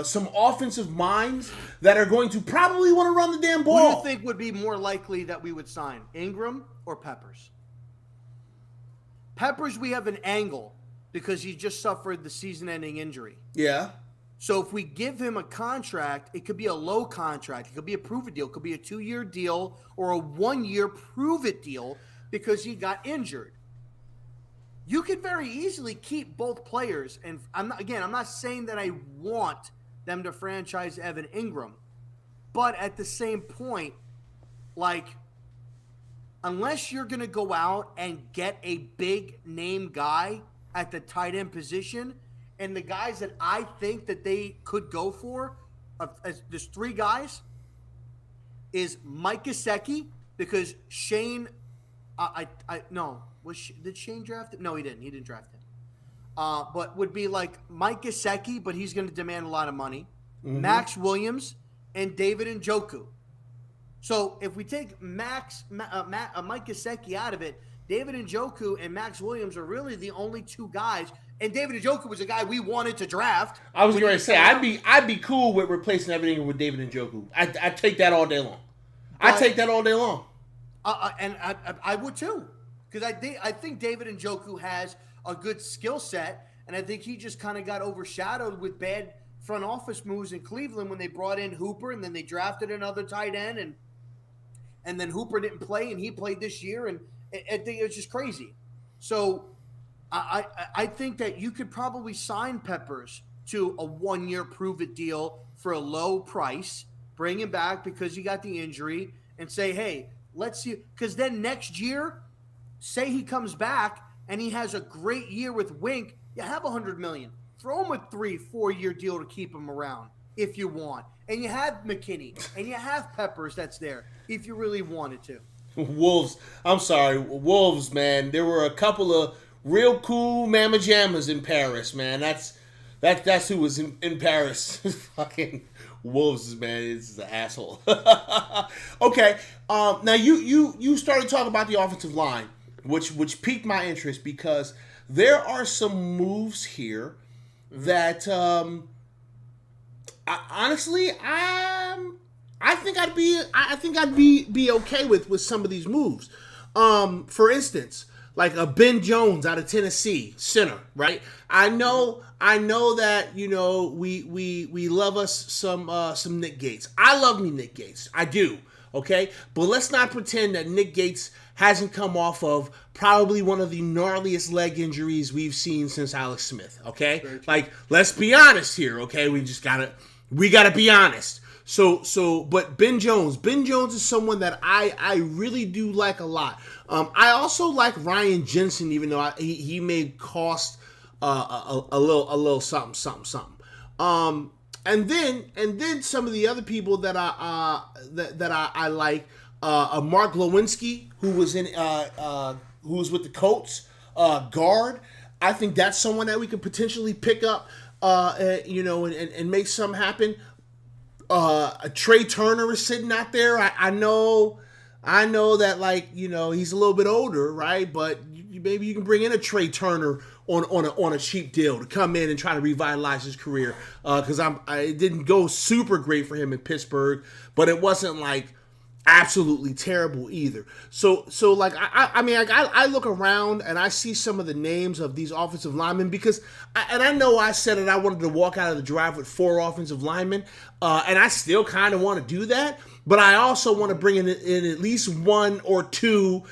some offensive minds that are going to probably want to run the damn ball. Who do you think would be more likely that we would sign, Ingram or Peppers? Peppers, we have an angle because he just suffered the season-ending injury. Yeah. So if we give him a contract, it could be a low contract. It could be a prove-it deal. It could be a 2-year deal or a 1-year prove-it deal because he got injured. You could very easily keep both players. And I'm not saying that I want them to franchise Evan Ingram. But at the same point, like, unless you're going to go out and get a big-name guy at the tight end position, and the guys that I think that they could go for, there's 3 guys, is Mike Gesicki, because Shane, did Shane draft him? No, he didn't. He didn't draft him. But would be like Mike Gesicki, but he's going to demand a lot of money. Mm-hmm. Max Williams and David Njoku. So if we take Mike Gesicki out of it, David Njoku and Max Williams are really the only 2 guys. And David Njoku was a guy we wanted to draft. I was going to say I'd be cool with replacing Evan Ingram with David Njoku. I'd take that all day long. I'd take that all day long. And I would too, because I think David Njoku has a good skill set, and I think he just kind of got overshadowed with bad front office moves in Cleveland when they brought in Hooper, and then they drafted another tight end, and then Hooper didn't play, and he played this year, and I think it was just crazy. So I think that you could probably sign Peppers to a 1-year prove-it deal for a low price, bring him back because he got the injury, and say, hey, let's see. Because then next year, say he comes back and he has a great year with Wink, you have $100 million. Throw him a 3-4-year deal to keep him around if you want. And you have McKinney, and you have Peppers that's there if you really wanted to. Wolves, man. There were a couple of real cool mamma jammas in Paris, man. That's who was in Paris. Fucking Wolves, man. It's an asshole. Okay. Now you started talking about the offensive line, which piqued my interest because there are some moves here that I think I'd be okay with some of these moves. For instance, like a Ben Jones out of Tennessee, center, right? I know that we love us some Nick Gates. I love me Nick Gates, I do. Okay, but let's not pretend that Nick Gates hasn't come off of probably one of the gnarliest leg injuries we've seen since Alex Smith. Okay, like let's be honest here. Okay, we gotta be honest. But Ben Jones is someone that I really do like a lot. I also like Ryan Jensen, even though he may cost a little something. And then some of the other people that I like, Mark Lewinsky, who was with the Colts, guard. I think that's someone that we could potentially pick up, and make something happen. Trey Turner is sitting out there. I know that he's a little bit older, right? But maybe you can bring in a Trey Turner on a cheap deal to come in and try to revitalize his career. Because it didn't go super great for him in Pittsburgh, but it wasn't like absolutely terrible either. So I look around and I see some of the names of these offensive linemen because I know I said it. I wanted to walk out of the drive with 4 offensive linemen, and I still kind of want to do that. But I also want to bring in at least 1 or 2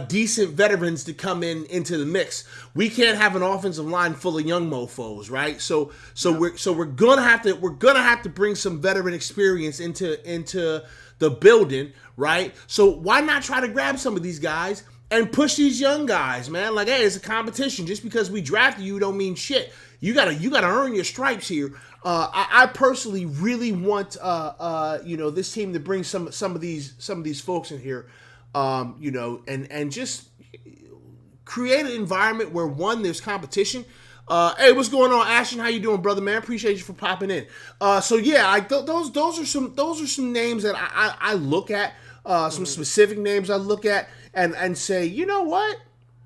decent veterans to come into the mix. We can't have an offensive line full of young mofos, right? So we're gonna have to bring some veteran experience into the building, right? So why not try to grab some of these guys and push these young guys, man. Like, hey, it's a competition. Just because we drafted you don't mean shit. You gotta earn your stripes here. I personally really want this team to bring some of these folks in here, and just create an environment where there's competition. Hey, what's going on, Ashton? How you doing, brother, man? Appreciate you for popping in. Those are some names that I look at, some specific names I look at, and say, you know what?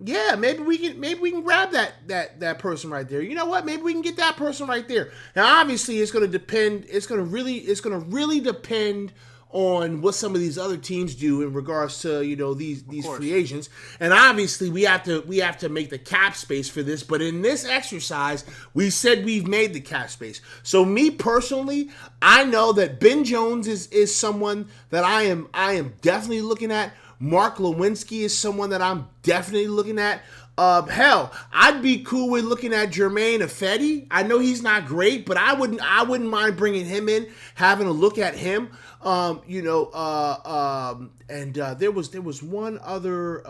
Yeah, maybe we can grab that person right there. You know what? Maybe we can get that person right there. Now, obviously, it's going to depend. It's going to really depend on what some of these other teams do in regards to these free agents. And obviously, we have to make the cap space for this. But in this exercise, we said we've made the cap space. So me personally, I know that Ben Jones is someone that I am definitely looking at. Mark Lewinsky is someone that I'm definitely looking at. Hell, I'd be cool with looking at Jermaine Ifedi. I know he's not great, but I wouldn't mind bringing him in, having a look at him. There was one other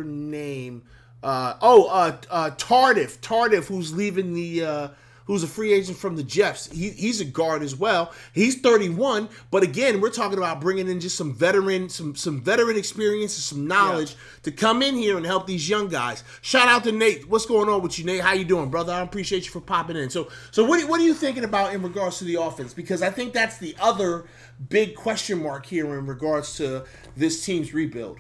name. Tardif, who's leaving who's a free agent from the Jets. He's a guard as well. He's 31, but again, we're talking about bringing in just some veteran experience and some knowledge to come in here and help these young guys. Shout out to Nate. What's going on with you, Nate? How you doing, brother? I appreciate you for popping in. So what are you thinking about in regards to the offense? Because I think that's the other big question mark here in regards to this team's rebuild.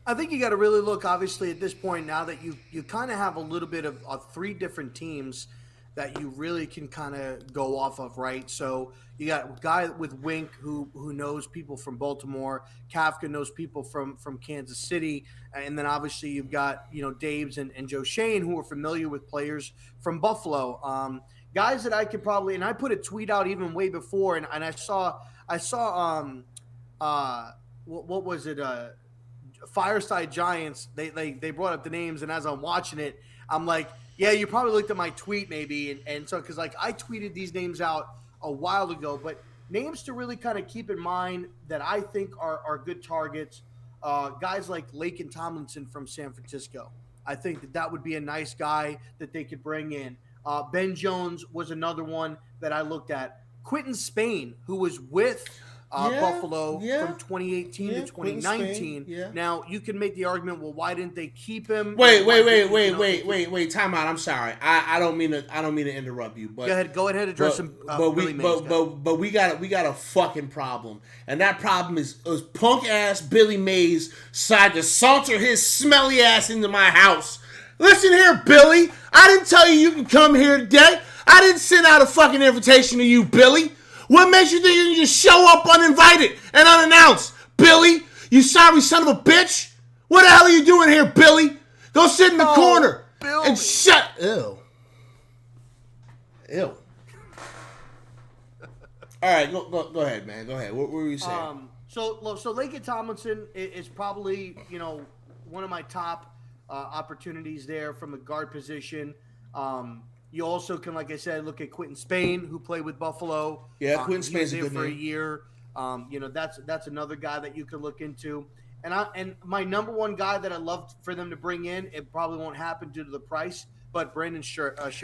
I think you got to really look, obviously, at this point, now that you kind of have a little bit of three different teams that you really can kind of go off of, right? So you got a guy with Wink who knows people from Baltimore. Kafka knows people from Kansas City. And then obviously you've got, Daves and Joe Shane who are familiar with players from Buffalo. Guys that I could probably – and I put a tweet out even way before, and I saw what was it? Fireside Giants. They brought up the names, and as I'm watching it, I'm like – yeah, you probably looked at my tweet maybe, and so because I tweeted these names out a while ago, but names to really kind of keep in mind that I think are good targets. Guys like Laken Tomlinson from San Francisco. I think that would be a nice guy that they could bring in. Ben Jones was another one that I looked at. Quentin Spain, who was with Buffalo from 2018 to 2019. Now you can make the argument, well, why didn't they keep him? Wait! Time out. I'm sorry. I don't mean to interrupt you, but go ahead. Address him. But we got a fucking problem, and that problem is punk ass Billy Mays decided to saunter his smelly ass into my house. Listen here, Billy. I didn't tell you can come here today. I didn't send out a fucking invitation to you, Billy. What makes you think you can just show up uninvited and unannounced? Billy, you sorry son of a bitch? What the hell are you doing here, Billy? Go sit in the corner Billy. And shut. Ew. All right, go ahead, man. Go ahead. What were you saying? So Laken Tomlinson is probably, one of my top opportunities there from a guard position. You also can, like I said, look at Quentin Spain, who played with Buffalo. Yeah, Quentin Spain's there for name. a year. That's another guy that you could look into. And my number one guy that I love for them to bring in, it probably won't happen due to the price, but Brandon Sheriff. Right.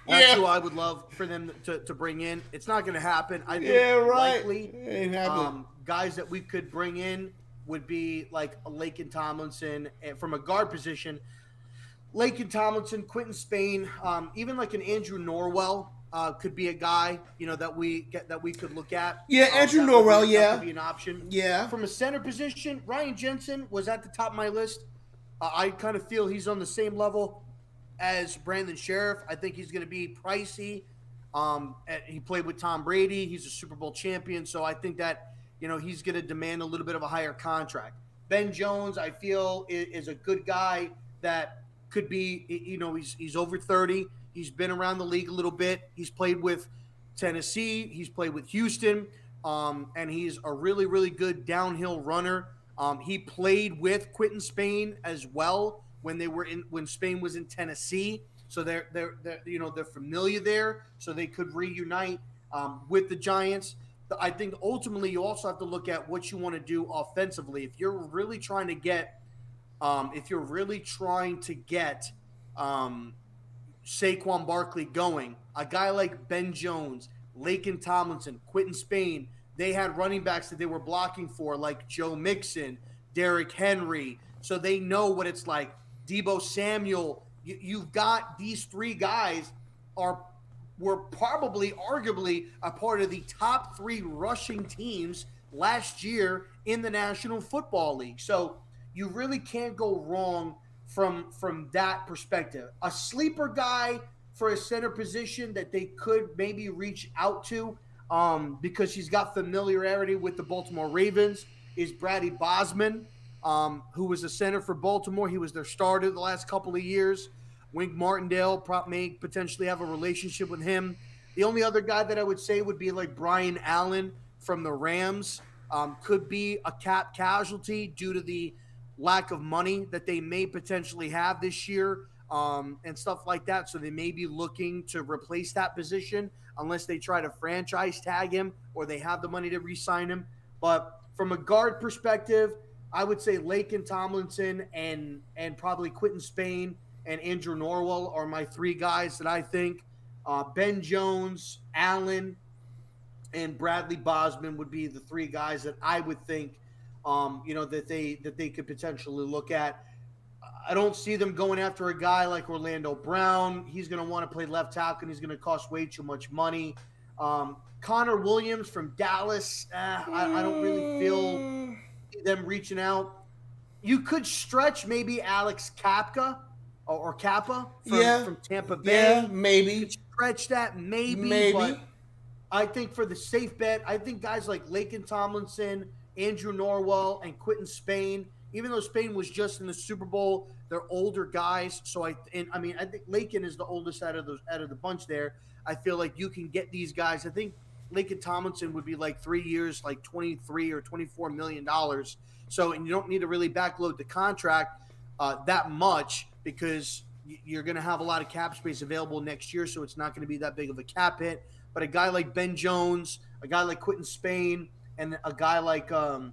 That's who I would love for them to bring in. It's not going to happen. I think likely ain't happening. Guys that we could bring in would be like a Laken Tomlinson from a guard position. Laken Tomlinson, Quentin Spain, even like an Andrew Norwell could be a guy that we could look at. Yeah, Andrew Norwell, that could be an option. Yeah. From a center position, Ryan Jensen was at the top of my list. I kind of feel he's on the same level as Brandon Sheriff. I think he's going to be pricey. He played with Tom Brady. He's a Super Bowl champion, so I think that he's going to demand a little bit of a higher contract. Ben Jones, I feel, is a good guy that could be, he's over 30. He's been around the league a little bit. He's played with Tennessee. He's played with Houston. And he's a really, really good downhill runner. He played with Quentin Spain as well when Spain was in Tennessee. So they're familiar there. So they could reunite with the Giants. I think ultimately you also have to look at what you want to do offensively. If you're really trying to get, Saquon Barkley going, a guy like Ben Jones, Laken Tomlinson, Quentin Spain, they had running backs that they were blocking for, like Joe Mixon, Derrick Henry, so they know what it's like. Deebo Samuel, you've got these three guys were probably arguably a part of the top 3 rushing teams last year in the National Football League. So you really can't go wrong from that perspective. A sleeper guy for a center position that they could maybe reach out to because he's got familiarity with the Baltimore Ravens is Brady Bosman, who was a center for Baltimore. He was their starter the last couple of years. Wink Martindale may potentially have a relationship with him. The only other guy that I would say would be like Brian Allen from the Rams. Could be a cap casualty due to the lack of money that they may potentially have this year and stuff like that. So they may be looking to replace that position unless they try to franchise tag him or they have the money to re-sign him. But from a guard perspective, I would say Laken Tomlinson and probably Quentin Spain and Andrew Norwell are my 3 guys that I think. Ben Jones, Allen, and Bradley Bosman would be the 3 guys that I would think, that they could potentially look at. I don't see them going after a guy like Orlando Brown. He's going to want to play left tackle, and he's going to cost way too much money. Connor Williams from Dallas, I don't really feel them reaching out. You could stretch maybe Alex Kappa or Kappa from Tampa Bay. Yeah, maybe. You could stretch that, maybe. But I think for the safe bet, I think guys like Laken Tomlinson, Andrew Norwell, and Quentin Spain, even though Spain was just in the Super Bowl, they're older guys. So I think Laken is the oldest out of the bunch there. I feel like you can get these guys. I think Laken Tomlinson would be like 3 years, like $23 or $24 million. So, and you don't need to really backload the contract that much because you're going to have a lot of cap space available next year. So it's not going to be that big of a cap hit. But a guy like Ben Jones, a guy like Quentin Spain, and a guy like Andrew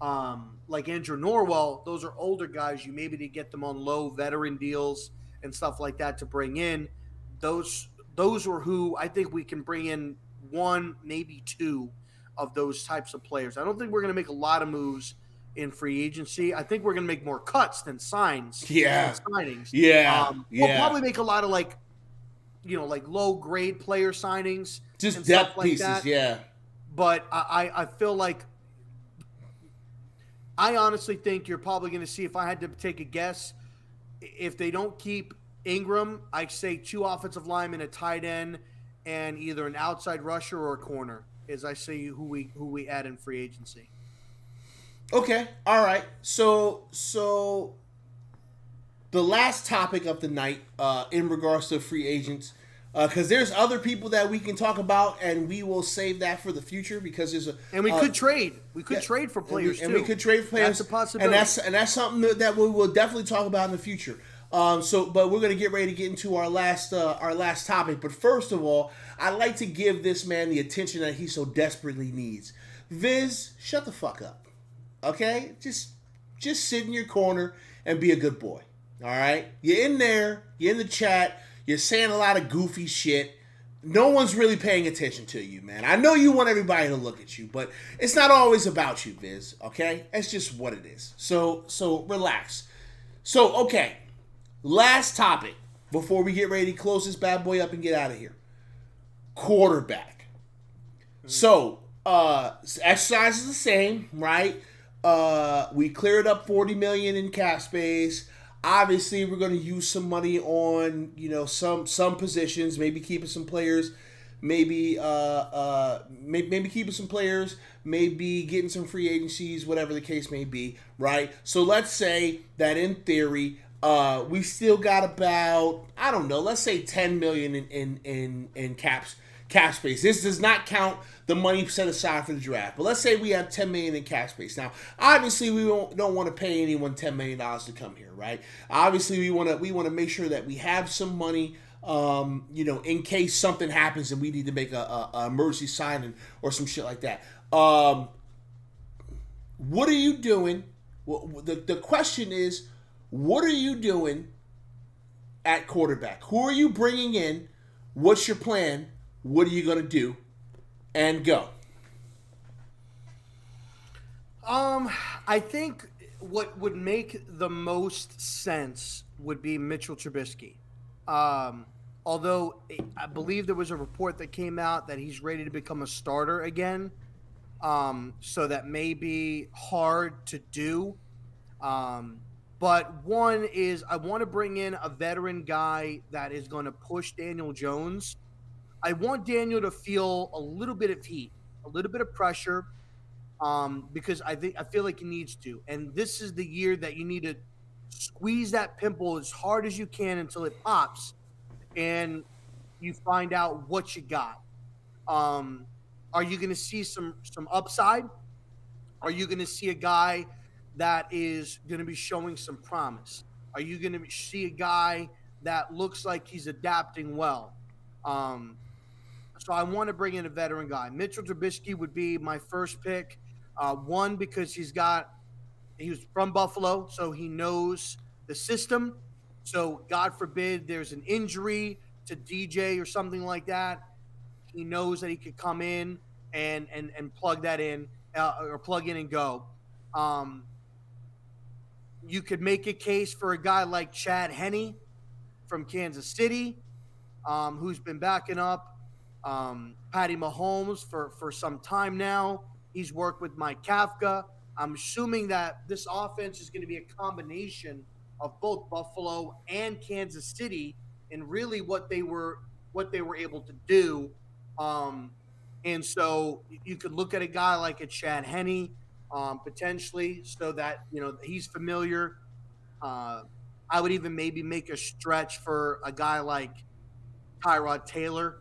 Norwell, those are older guys. You maybe to get them on low veteran deals and stuff like that to bring in. Those are who I think we can bring in 1, maybe 2 of those types of players. I don't think we're going to make a lot of moves in free agency. I think we're going to make more cuts than signs. Yeah. Signings. Yeah. We'll probably make a lot of like low grade player signings. Just depth like pieces. that. Yeah. But I feel like I honestly think you're probably going to see, if I had to take a guess, if they don't keep Ingram, I'd say 2 offensive linemen, a tight end, and either an outside rusher or a corner, as I say who we add in free agency. Okay. All right. So the last topic of the night in regards to free agents, because there's other people that we can talk about, and we will save that for the future because there's we could trade. We could trade for players too. And we could trade for players. That's a possibility. And that's something that we will definitely talk about in the future. But we're gonna get ready to get into our last topic. But first of all, I'd like to give this man the attention that he so desperately needs. Viz, shut the fuck up, okay? Just sit in your corner and be a good boy. All right, you're in there, you're in the chat, you're saying a lot of goofy shit. No one's really paying attention to you, man. I know you want everybody to look at you, but it's not always about you, Viz. Okay, that's just what it is. So relax. So okay. Last topic before we get ready to close this bad boy up and get out of here. Quarterback. So, exercise is the same, right? We cleared up $40 million in cap space. Obviously, we're going to use some money on, some positions, maybe keeping some players, maybe keeping some players, maybe getting some free agencies, whatever the case may be, right? So let's say that in theory, we still got about, I don't know, let's say $10 million in cap space. This does not count the money set aside for the draft, but let's say we have $10 million in cap space. Now, obviously, we don't want to pay anyone $10 million to come here, right? Obviously, we want to make sure that we have some money in case something happens and we need to make a emergency signing or some shit like that. What are you doing? Well, the question is, what are you doing at quarterback? Who are you bringing in? What's your plan? What are you going to do? And go. I think what would make the most sense would be Mitchell Trubisky. Although I believe there was a report that came out that he's ready to become a starter again. So that may be hard to do. But one is I want to bring in a veteran guy that is going to push Daniel Jones. I want Daniel to feel a little bit of heat, a little bit of pressure, because I feel like he needs to. And this is the year that you need to squeeze that pimple as hard as you can until it pops, and you find out what you got. Are you going to see some upside? Are you going to see a guy that is going to be showing some promise? Are you going to see a guy that looks like he's adapting well? So I want to bring in a veteran guy. Mitchell Trubisky would be my first pick. One, because he was from Buffalo, so he knows the system. So God forbid there's an injury to DJ or something like that, he knows that he could come in and plug that in or plug in and go. You could make a case for a guy like Chad Henne from Kansas City, who's been backing up Patty Mahomes for some time now. He's worked with Mike Kafka. I'm assuming that this offense is going to be a combination of both Buffalo and Kansas City, and really what they were able to do. And so you could look at a guy like a Chad Henne, potentially, so that he's familiar. I would even maybe make a stretch for a guy like Tyrod Taylor,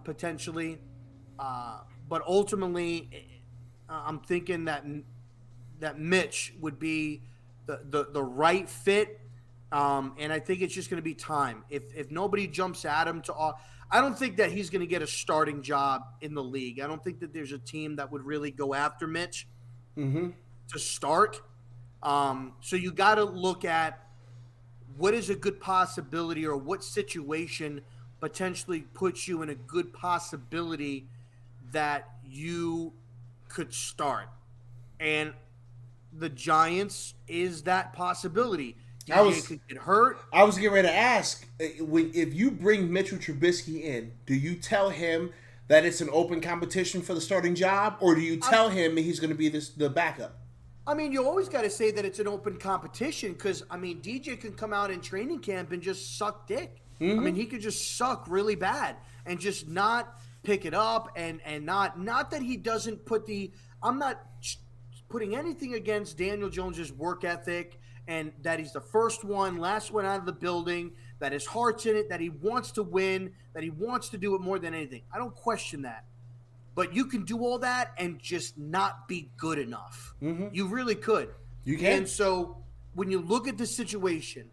potentially. But ultimately, I'm thinking that Mitch would be the right fit, and I think it's just going to be time. If nobody jumps at him I don't think that he's going to get a starting job in the league. I don't think that there's a team that would really go after Mitch to start. So you got to look at what is a good possibility, or what situation potentially puts you in a good possibility that you could start. And the Giants is that possibility. DJ could get hurt. I was getting ready to ask, if you bring Mitchell Trubisky in, do you tell him that it's an open competition for the starting job, or do you tell him that he's going to be the backup? I mean, you always got to say that it's an open competition, because, DJ can come out in training camp and just suck dick. Mm-hmm. I mean, he could just suck really bad and just not pick it up, and not that he doesn't I'm not putting anything against Daniel Jones's work ethic, and that he's the last one out of the building, that his heart's in it, that he wants to win, that he wants to do it more than anything. I don't question that. But you can do all that and just not be good enough. Mm-hmm. You really could. You can. And so when you look at the situation,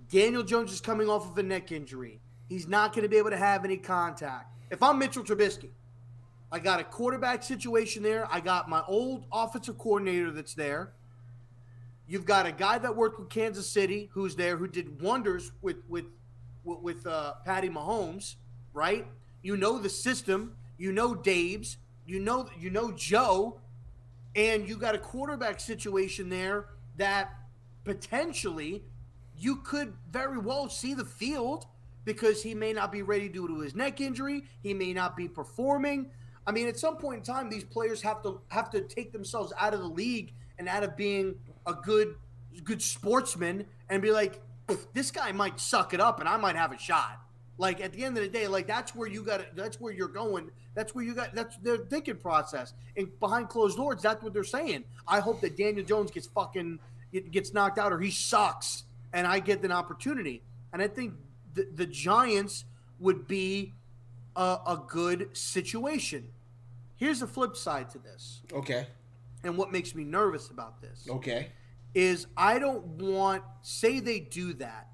Daniel Jones is coming off of a neck injury. He's not going to be able to have any contact. If I'm Mitchell Trubisky, I got a quarterback situation there. I got my old offensive coordinator that's there. You've got a guy that worked with Kansas City who's there, who did wonders with Patty Mahomes, right? You know the system. You know Dave's. You know Joe. And you got a quarterback situation there that potentially you could very well see the field, because he may not be ready due to his neck injury. He may not be performing. I mean, at some point in time, these players have to take themselves out of the league and out of being a good sportsman and be like, this guy might suck it up and I might have a shot. Like, at the end of the day, like, that's where you're going. That's their thinking process. And behind closed doors, that's what they're saying. I hope that Daniel Jones gets knocked out, or he sucks, and I get an opportunity. And I think the Giants would be a good situation. Here's the flip side to this. Okay. And what makes me nervous about this. Okay. Is I don't want, say they do that,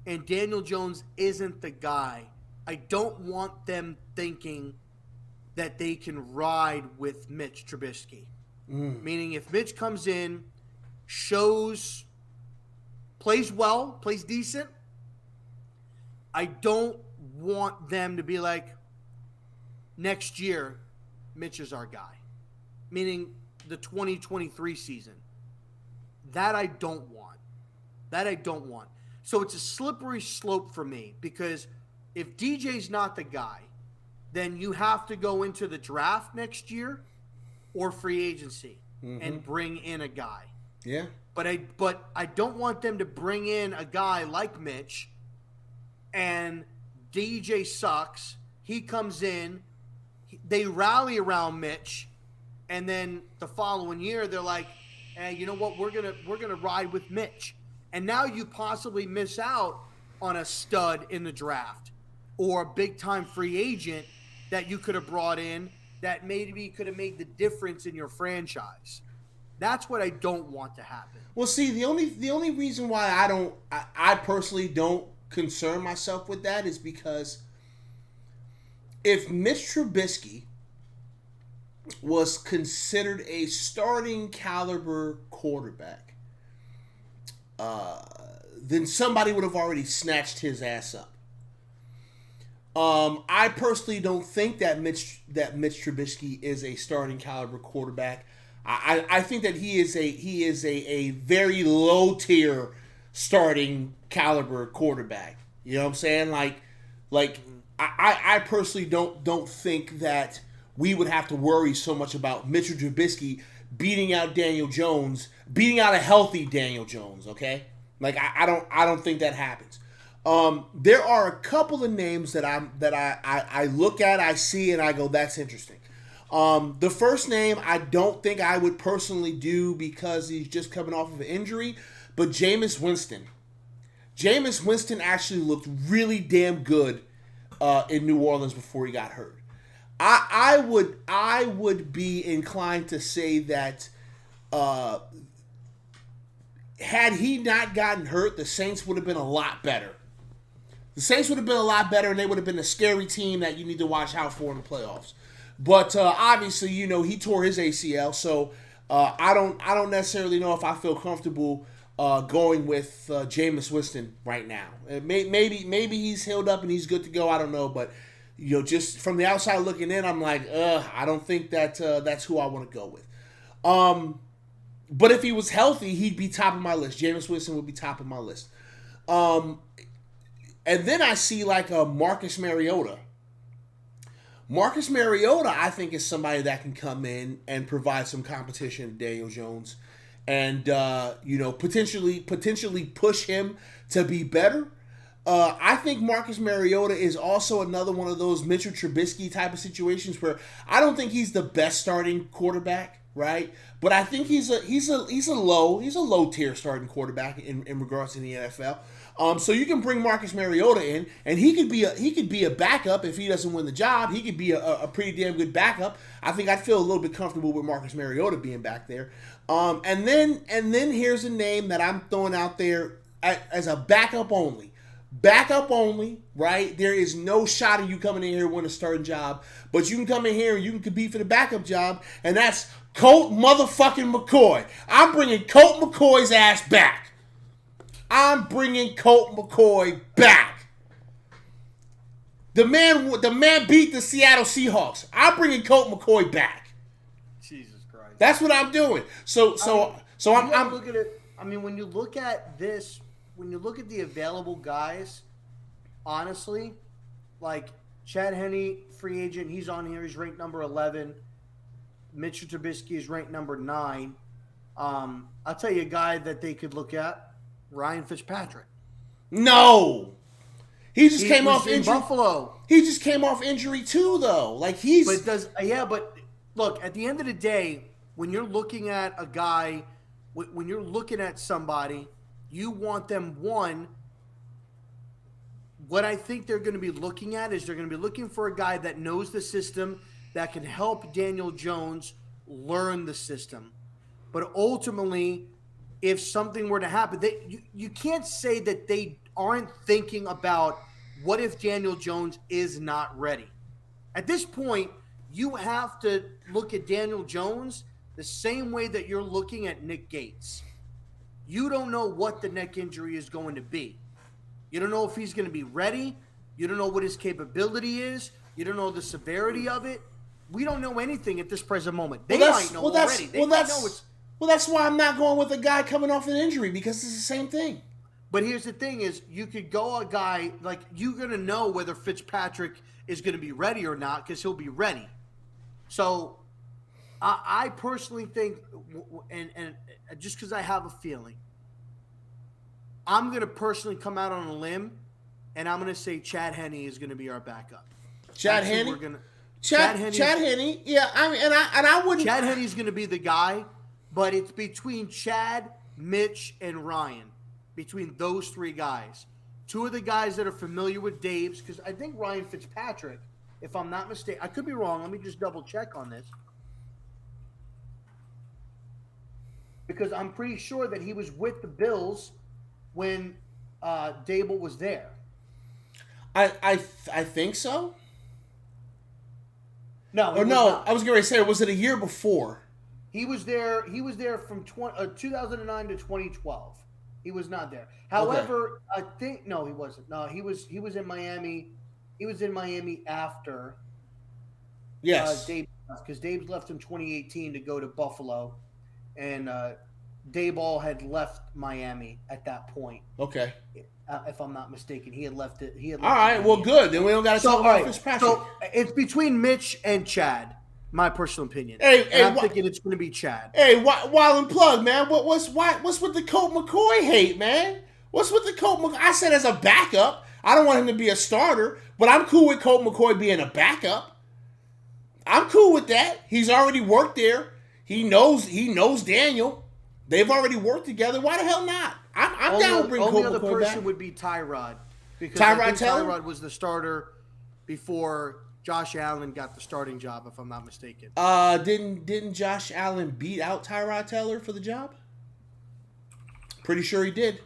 and Daniel Jones isn't the guy, I don't want them thinking that they can ride with Mitch Trubisky. Meaning if Mitch comes in, plays well, plays decent, I don't want them to be like, next year, Mitch is our guy. Meaning the 2023 season. That I don't want. So it's a slippery slope for me because if DJ's not the guy, then you have to go into the draft next year or free agency and bring in a guy. Yeah. But I don't want them to bring in a guy like Mitch and DJ sucks. He comes in, they rally around Mitch, and then the following year they're like, hey, you know what? We're gonna ride with Mitch. And now you possibly miss out on a stud in the draft or a big-time free agent that you could have brought in that maybe could have made the difference in your franchise. That's what I don't want to happen. Well, see, the only reason why I personally don't concern myself with that is because if Mitch Trubisky was considered a starting caliber quarterback, then somebody would have already snatched his ass up. I personally don't think that Mitch Trubisky is a starting caliber quarterback. I think that he is a very low tier starting caliber quarterback. You know what I'm saying? Like I personally don't think that we would have to worry so much about Mitchell Trubisky beating out Daniel Jones, beating out a healthy Daniel Jones. Okay, like I don't think that happens. There are a couple of names that I look at, I see, and I go, that's interesting. The first name I don't think I would personally do because he's just coming off of an injury, but Jameis Winston. Jameis Winston actually looked really damn good in New Orleans before he got hurt. I would be inclined to say that had he not gotten hurt, the Saints would have been a lot better. The Saints would have been a lot better, and they would have been a scary team that you need to watch out for in the playoffs. But obviously, you know, he tore his ACL, so I don't necessarily know if I feel comfortable going with Jameis Winston right now. Maybe he's healed up and he's good to go. I don't know, but you know, just from the outside looking in, I'm like, I don't think that that's who I want to go with. But if he was healthy, he'd be top of my list. Jameis Winston would be top of my list. And then I see like a Marcus Mariota. Marcus Mariota, I think, is somebody that can come in and provide some competition to Daniel Jones, and you know, potentially push him to be better. I think Marcus Mariota is also another one of those Mitchell Trubisky type of situations where I don't think he's the best starting quarterback, right? But I think he's a low tier starting quarterback in regards to the NFL. So you can bring Marcus Mariota in, and he could be a backup if he doesn't win the job. He could be a pretty damn good backup. I think I'd feel a little bit comfortable with Marcus Mariota being back there. And then here's a name that I'm throwing out there as a backup only. Backup only, right? There is no shot of you coming in here and winning a starting job, but you can come in here and you can compete for the backup job, and that's Colt motherfucking McCoy. I'm bringing Colt McCoy's ass back. I'm bringing Colt McCoy back. The man beat the Seattle Seahawks. I'm bringing Colt McCoy back. Jesus Christ. That's what I'm doing. So I'm look at it. I mean, when you look at this, when you look at the available guys, honestly, like Chad Henne, free agent, he's on here. He's ranked number 11. Mitchell Trubisky is ranked number 9. I'll tell you a guy that they could look at. Ryan Fitzpatrick. No. He came off injury. Buffalo. He just came off injury too, though. Like he's. But look, at the end of the day, when you're looking at a guy, when you're looking at somebody, you want them, one, what I think they're going to be looking at is they're going to be looking for a guy that knows the system, that can help Daniel Jones learn the system. But ultimately, if something were to happen. You can't say that they aren't thinking about what if Daniel Jones is not ready. At this point, you have to look at Daniel Jones the same way that you're looking at Nick Gates. You don't know what the neck injury is going to be. You don't know if he's going to be ready. You don't know what his capability is. You don't know the severity of it. We don't know anything at this present moment. They might know already. That's why I'm not going with a guy coming off an injury, because it's the same thing. But here's the thing is, you could go a guy, like, you're going to know whether Fitzpatrick is going to be ready or not, because he'll be ready. So I personally think, and just because I have a feeling, I'm going to personally come out on a limb, and I'm going to say Chad Henne is going to be our backup. Chad Henne? Chad Henne, yeah. I mean, and I wouldn't. Chad Henne is going to be the guy, but it's between Chad, Mitch, and Ryan. Between those three guys. Two of the guys that are familiar with Dave's, because I think Ryan Fitzpatrick, if I'm not mistaken, I could be wrong. Let me just double check on this. Because I'm pretty sure that he was with the Bills when Dable was there. I think so. No, I was going to say, was it a year before? He was there from 2009 to 2012. He was not there. However, okay. I think no, he wasn't. No, he was in Miami. He was in Miami after. Yes. Dave, because Dave left in 2018 to go to Buffalo, and Dayball had left Miami at that point. Okay. If I'm not mistaken, he had left it. All right. Well, good. Then we don't got to talk about Fitzpatrick. So it's between Mitch and Chad. My personal opinion. I'm thinking it's going to be Chad. Hey, Wild and Plug, man. What's with the Colt McCoy hate, man? What's with the Colt McCoy? I said as a backup. I don't want him to be a starter, but I'm cool with Colt McCoy being a backup. I'm cool with that. He's already worked there. He knows Daniel. They've already worked together. Why the hell not? I'm down to bring Colt McCoy back. Only other person would be Tyrod. Because Tyrod was the starter before Josh Allen got the starting job, if I'm not mistaken. Didn't Josh Allen beat out Tyrod Taylor for the job? Pretty sure he did.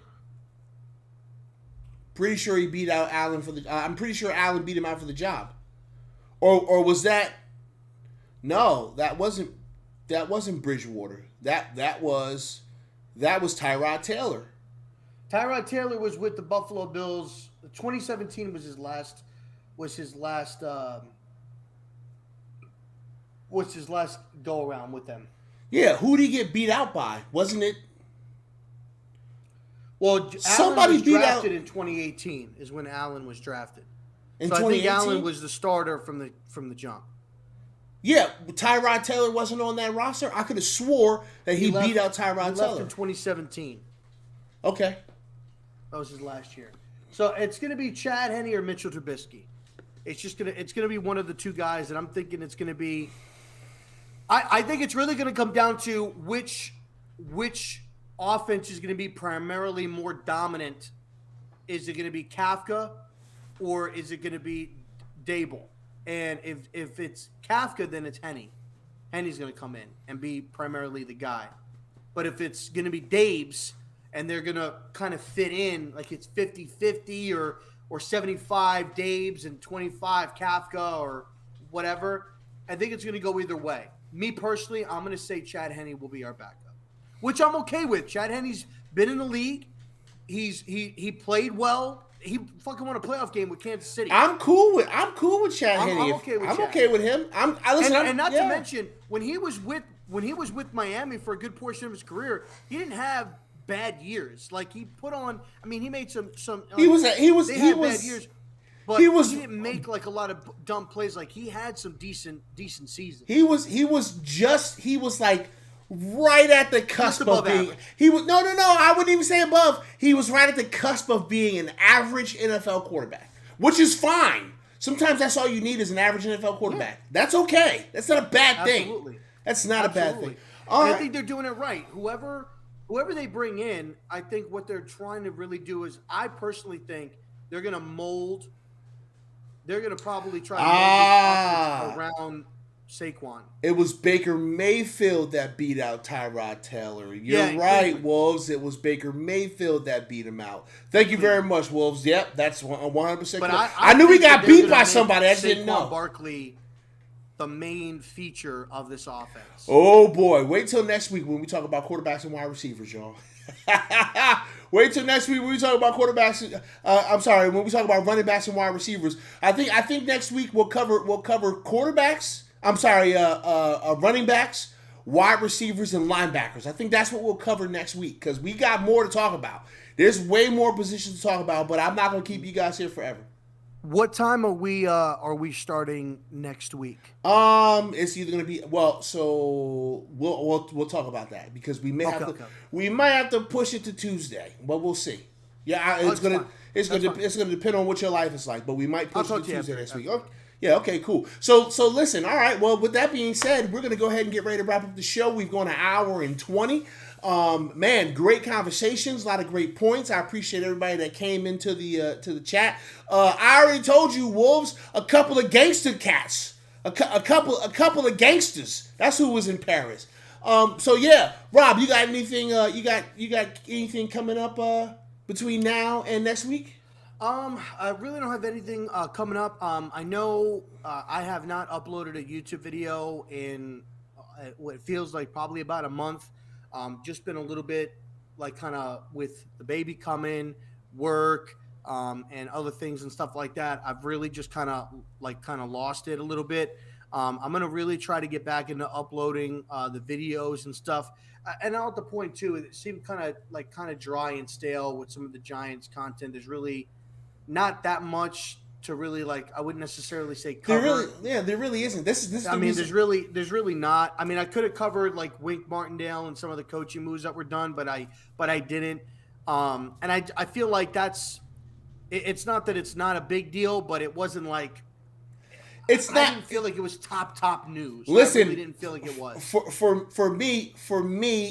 Pretty sure he beat out Allen for the. I'm pretty sure Allen beat him out for the job. Or was that? No, that wasn't Bridgewater. That was Tyrod Taylor. Tyrod Taylor was with the Buffalo Bills. 2017 was his last go around with them. Yeah, who did he get beat out by? Wasn't it? Well, somebody Allen was drafted in 2018 is when Allen was drafted. So I think Allen was the starter from the jump. Yeah, Tyrod Taylor wasn't on that roster. I could have swore that he beat out Tyrod Taylor. He left in 2017. Okay. That was his last year. So it's going to be Chad Henne or Mitchell Trubisky. It's going to be one of the two guys, and I'm thinking it's going to be. I think it's really going to come down to which offense is going to be primarily more dominant. Is it going to be Kafka, or is it going to be Dable? And if it's Kafka, then it's Henne. Henne's going to come in and be primarily the guy. But if it's going to be Dave's and they're going to kind of fit in, like it's 50-50 or 75 Dave's and 25 Kafka or whatever, I think it's going to go either way. Me personally, I'm going to say Chad Henne will be our backup, which I'm okay with. Chad Henne's been in the league. He played well. He fucking won a playoff game with Kansas City. I'm cool with Chad Henne. I'm okay with Chad. Okay with him. And not to mention when he was with Miami for a good portion of his career, he didn't have bad years. Like he put on. I mean, he made some. They had bad years, but he didn't make like a lot of dumb plays. Like he had some decent seasons. He was like right at the cusp of being. Average. He was no. I wouldn't even say above. He was right at the cusp of being an average NFL quarterback, which is fine. Sometimes that's all you need is an average NFL quarterback. Yeah. That's okay. That's not a bad thing. Absolutely. That's not a bad thing. I think they're doing it right. Whoever they bring in, I think what they're trying to really do is, I personally think they're going to mold. They're going to probably try to mold this offense around Saquon. It was Baker Mayfield that beat out Tyrod Taylor. You're Yeah, right, Cleveland. Wolves. It was Baker Mayfield that beat him out. Thank you very much, Wolves. Yep, that's 100%. But I knew we think that got they're beat gonna by make somebody. I just didn't know. Saquon Barkley the main feature of this offense. Oh, boy. Wait till next week when we talk about quarterbacks and wide receivers, y'all. Wait till next week when we talk about quarterbacks. When we talk about running backs and wide receivers. I think next week we'll cover quarterbacks. Running backs, wide receivers, and linebackers. I think that's what we'll cover next week because we got more to talk about. There's way more positions to talk about, but I'm not going to keep you guys here forever. What time are we starting next week? It's either going to be we'll talk about that because we might have to push it to Tuesday, but we'll see. Yeah, it's going to depend on what your life is like, but we might push it to Tuesday next week. Okay. Yeah, okay, cool. So listen, all right, well, with that being said, we're going to go ahead and get ready to wrap up the show. We've gone 1 hour and 20. Man, great conversations, a lot of great points. I appreciate everybody that came into the chat. I already told you, Wolves, a couple of gangster cats. A couple of gangsters. That's who was in Paris. So yeah, Rob, you got anything you got anything coming up between now and next week? I really don't have anything coming up. I know I have not uploaded a YouTube video in what feels like probably about a month. Just been a little bit like kind of with the baby coming, work, and other things and stuff like that. I've really just kind of lost it a little bit. I'm gonna really try to get back into uploading the videos and stuff. And now at the point too, it seemed kind of dry and stale with some of the Giants content. There's really not that much to really I wouldn't necessarily say cover. There really isn't. This is. I mean, there's really not. I mean, I could have covered Wink Martindale and some of the coaching moves that were done, but I didn't. And I feel like it's not that it's not a big deal, but it wasn't like. I didn't feel like it was top news. Listen, I really didn't feel like it was. For me,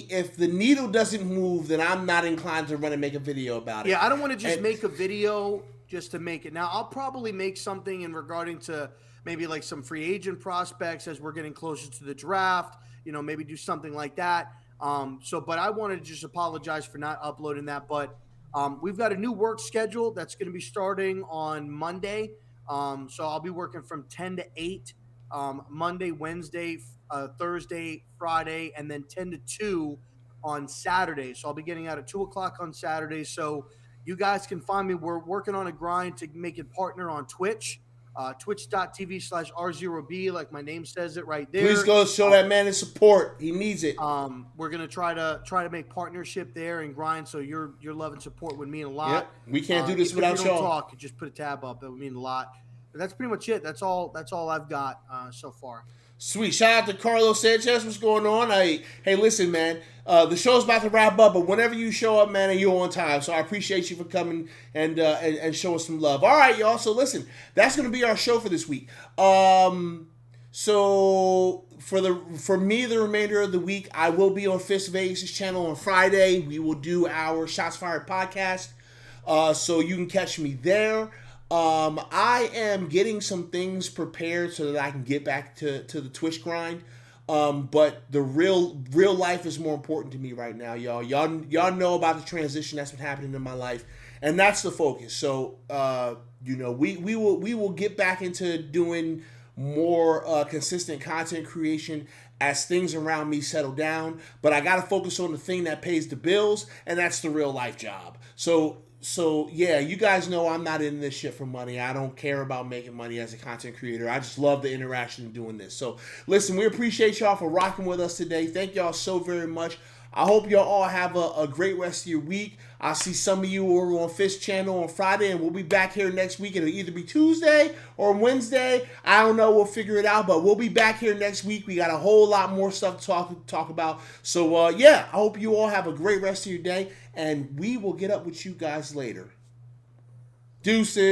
if the needle doesn't move, then I'm not inclined to run and make a video about it. Yeah, I don't want to just make a video just to make it. Now, I'll probably make something in regarding to maybe some free agent prospects as we're getting closer to the draft. Maybe do something like that. But I wanted to just apologize for not uploading that. But we've got a new work schedule that's going to be starting on Monday. So I'll be working from 10 to 8, Monday, Wednesday, Thursday, Friday, and then 10 to 2 on Saturday. So I'll be getting out at 2 o'clock on Saturday. So you guys can find me. We're working on a grind to make it partner on Twitch, twitch.tv/R0B, like my name says it right there. Please go show that man his support. He needs it. We're gonna try to make partnership there and grind. So your love and support would mean a lot. Yep. We can't do this Even without if you y'all. don't talk, just put a tab up. That would mean a lot. But that's pretty much it. That's all I've got so far. Sweet. Shout out to Carlos Sanchez. What's going on? Hey, listen, man. The show's about to wrap up, but whenever you show up, man, and you're on time, so I appreciate you for coming and showing some love. All right, y'all. So listen, that's gonna be our show for this week. So for me, the remainder of the week, I will be on Fist Vegas' channel on Friday. We will do our Shots Fired podcast, so you can catch me there. I am getting some things prepared so that I can get back to the Twitch grind. But the real life is more important to me right now, y'all. Y'all know about the transition that's been happening in my life, and that's the focus. So, we will get back into doing more consistent content creation as things around me settle down. But I got to focus on the thing that pays the bills, and that's the real life job. So yeah, you guys know I'm not in this shit for money. I don't care about making money as a content creator. I just love the interaction of doing this. So listen, we appreciate y'all for rocking with us today. Thank y'all so very much. I hope y'all all have a great rest of your week. I'll see some of you over on Fist channel on Friday, and we'll be back here next week. It'll either be Tuesday or Wednesday. I don't know. We'll figure it out, but we'll be back here next week. We got a whole lot more stuff to talk about. So, yeah, I hope you all have a great rest of your day, and we will get up with you guys later. Deuces.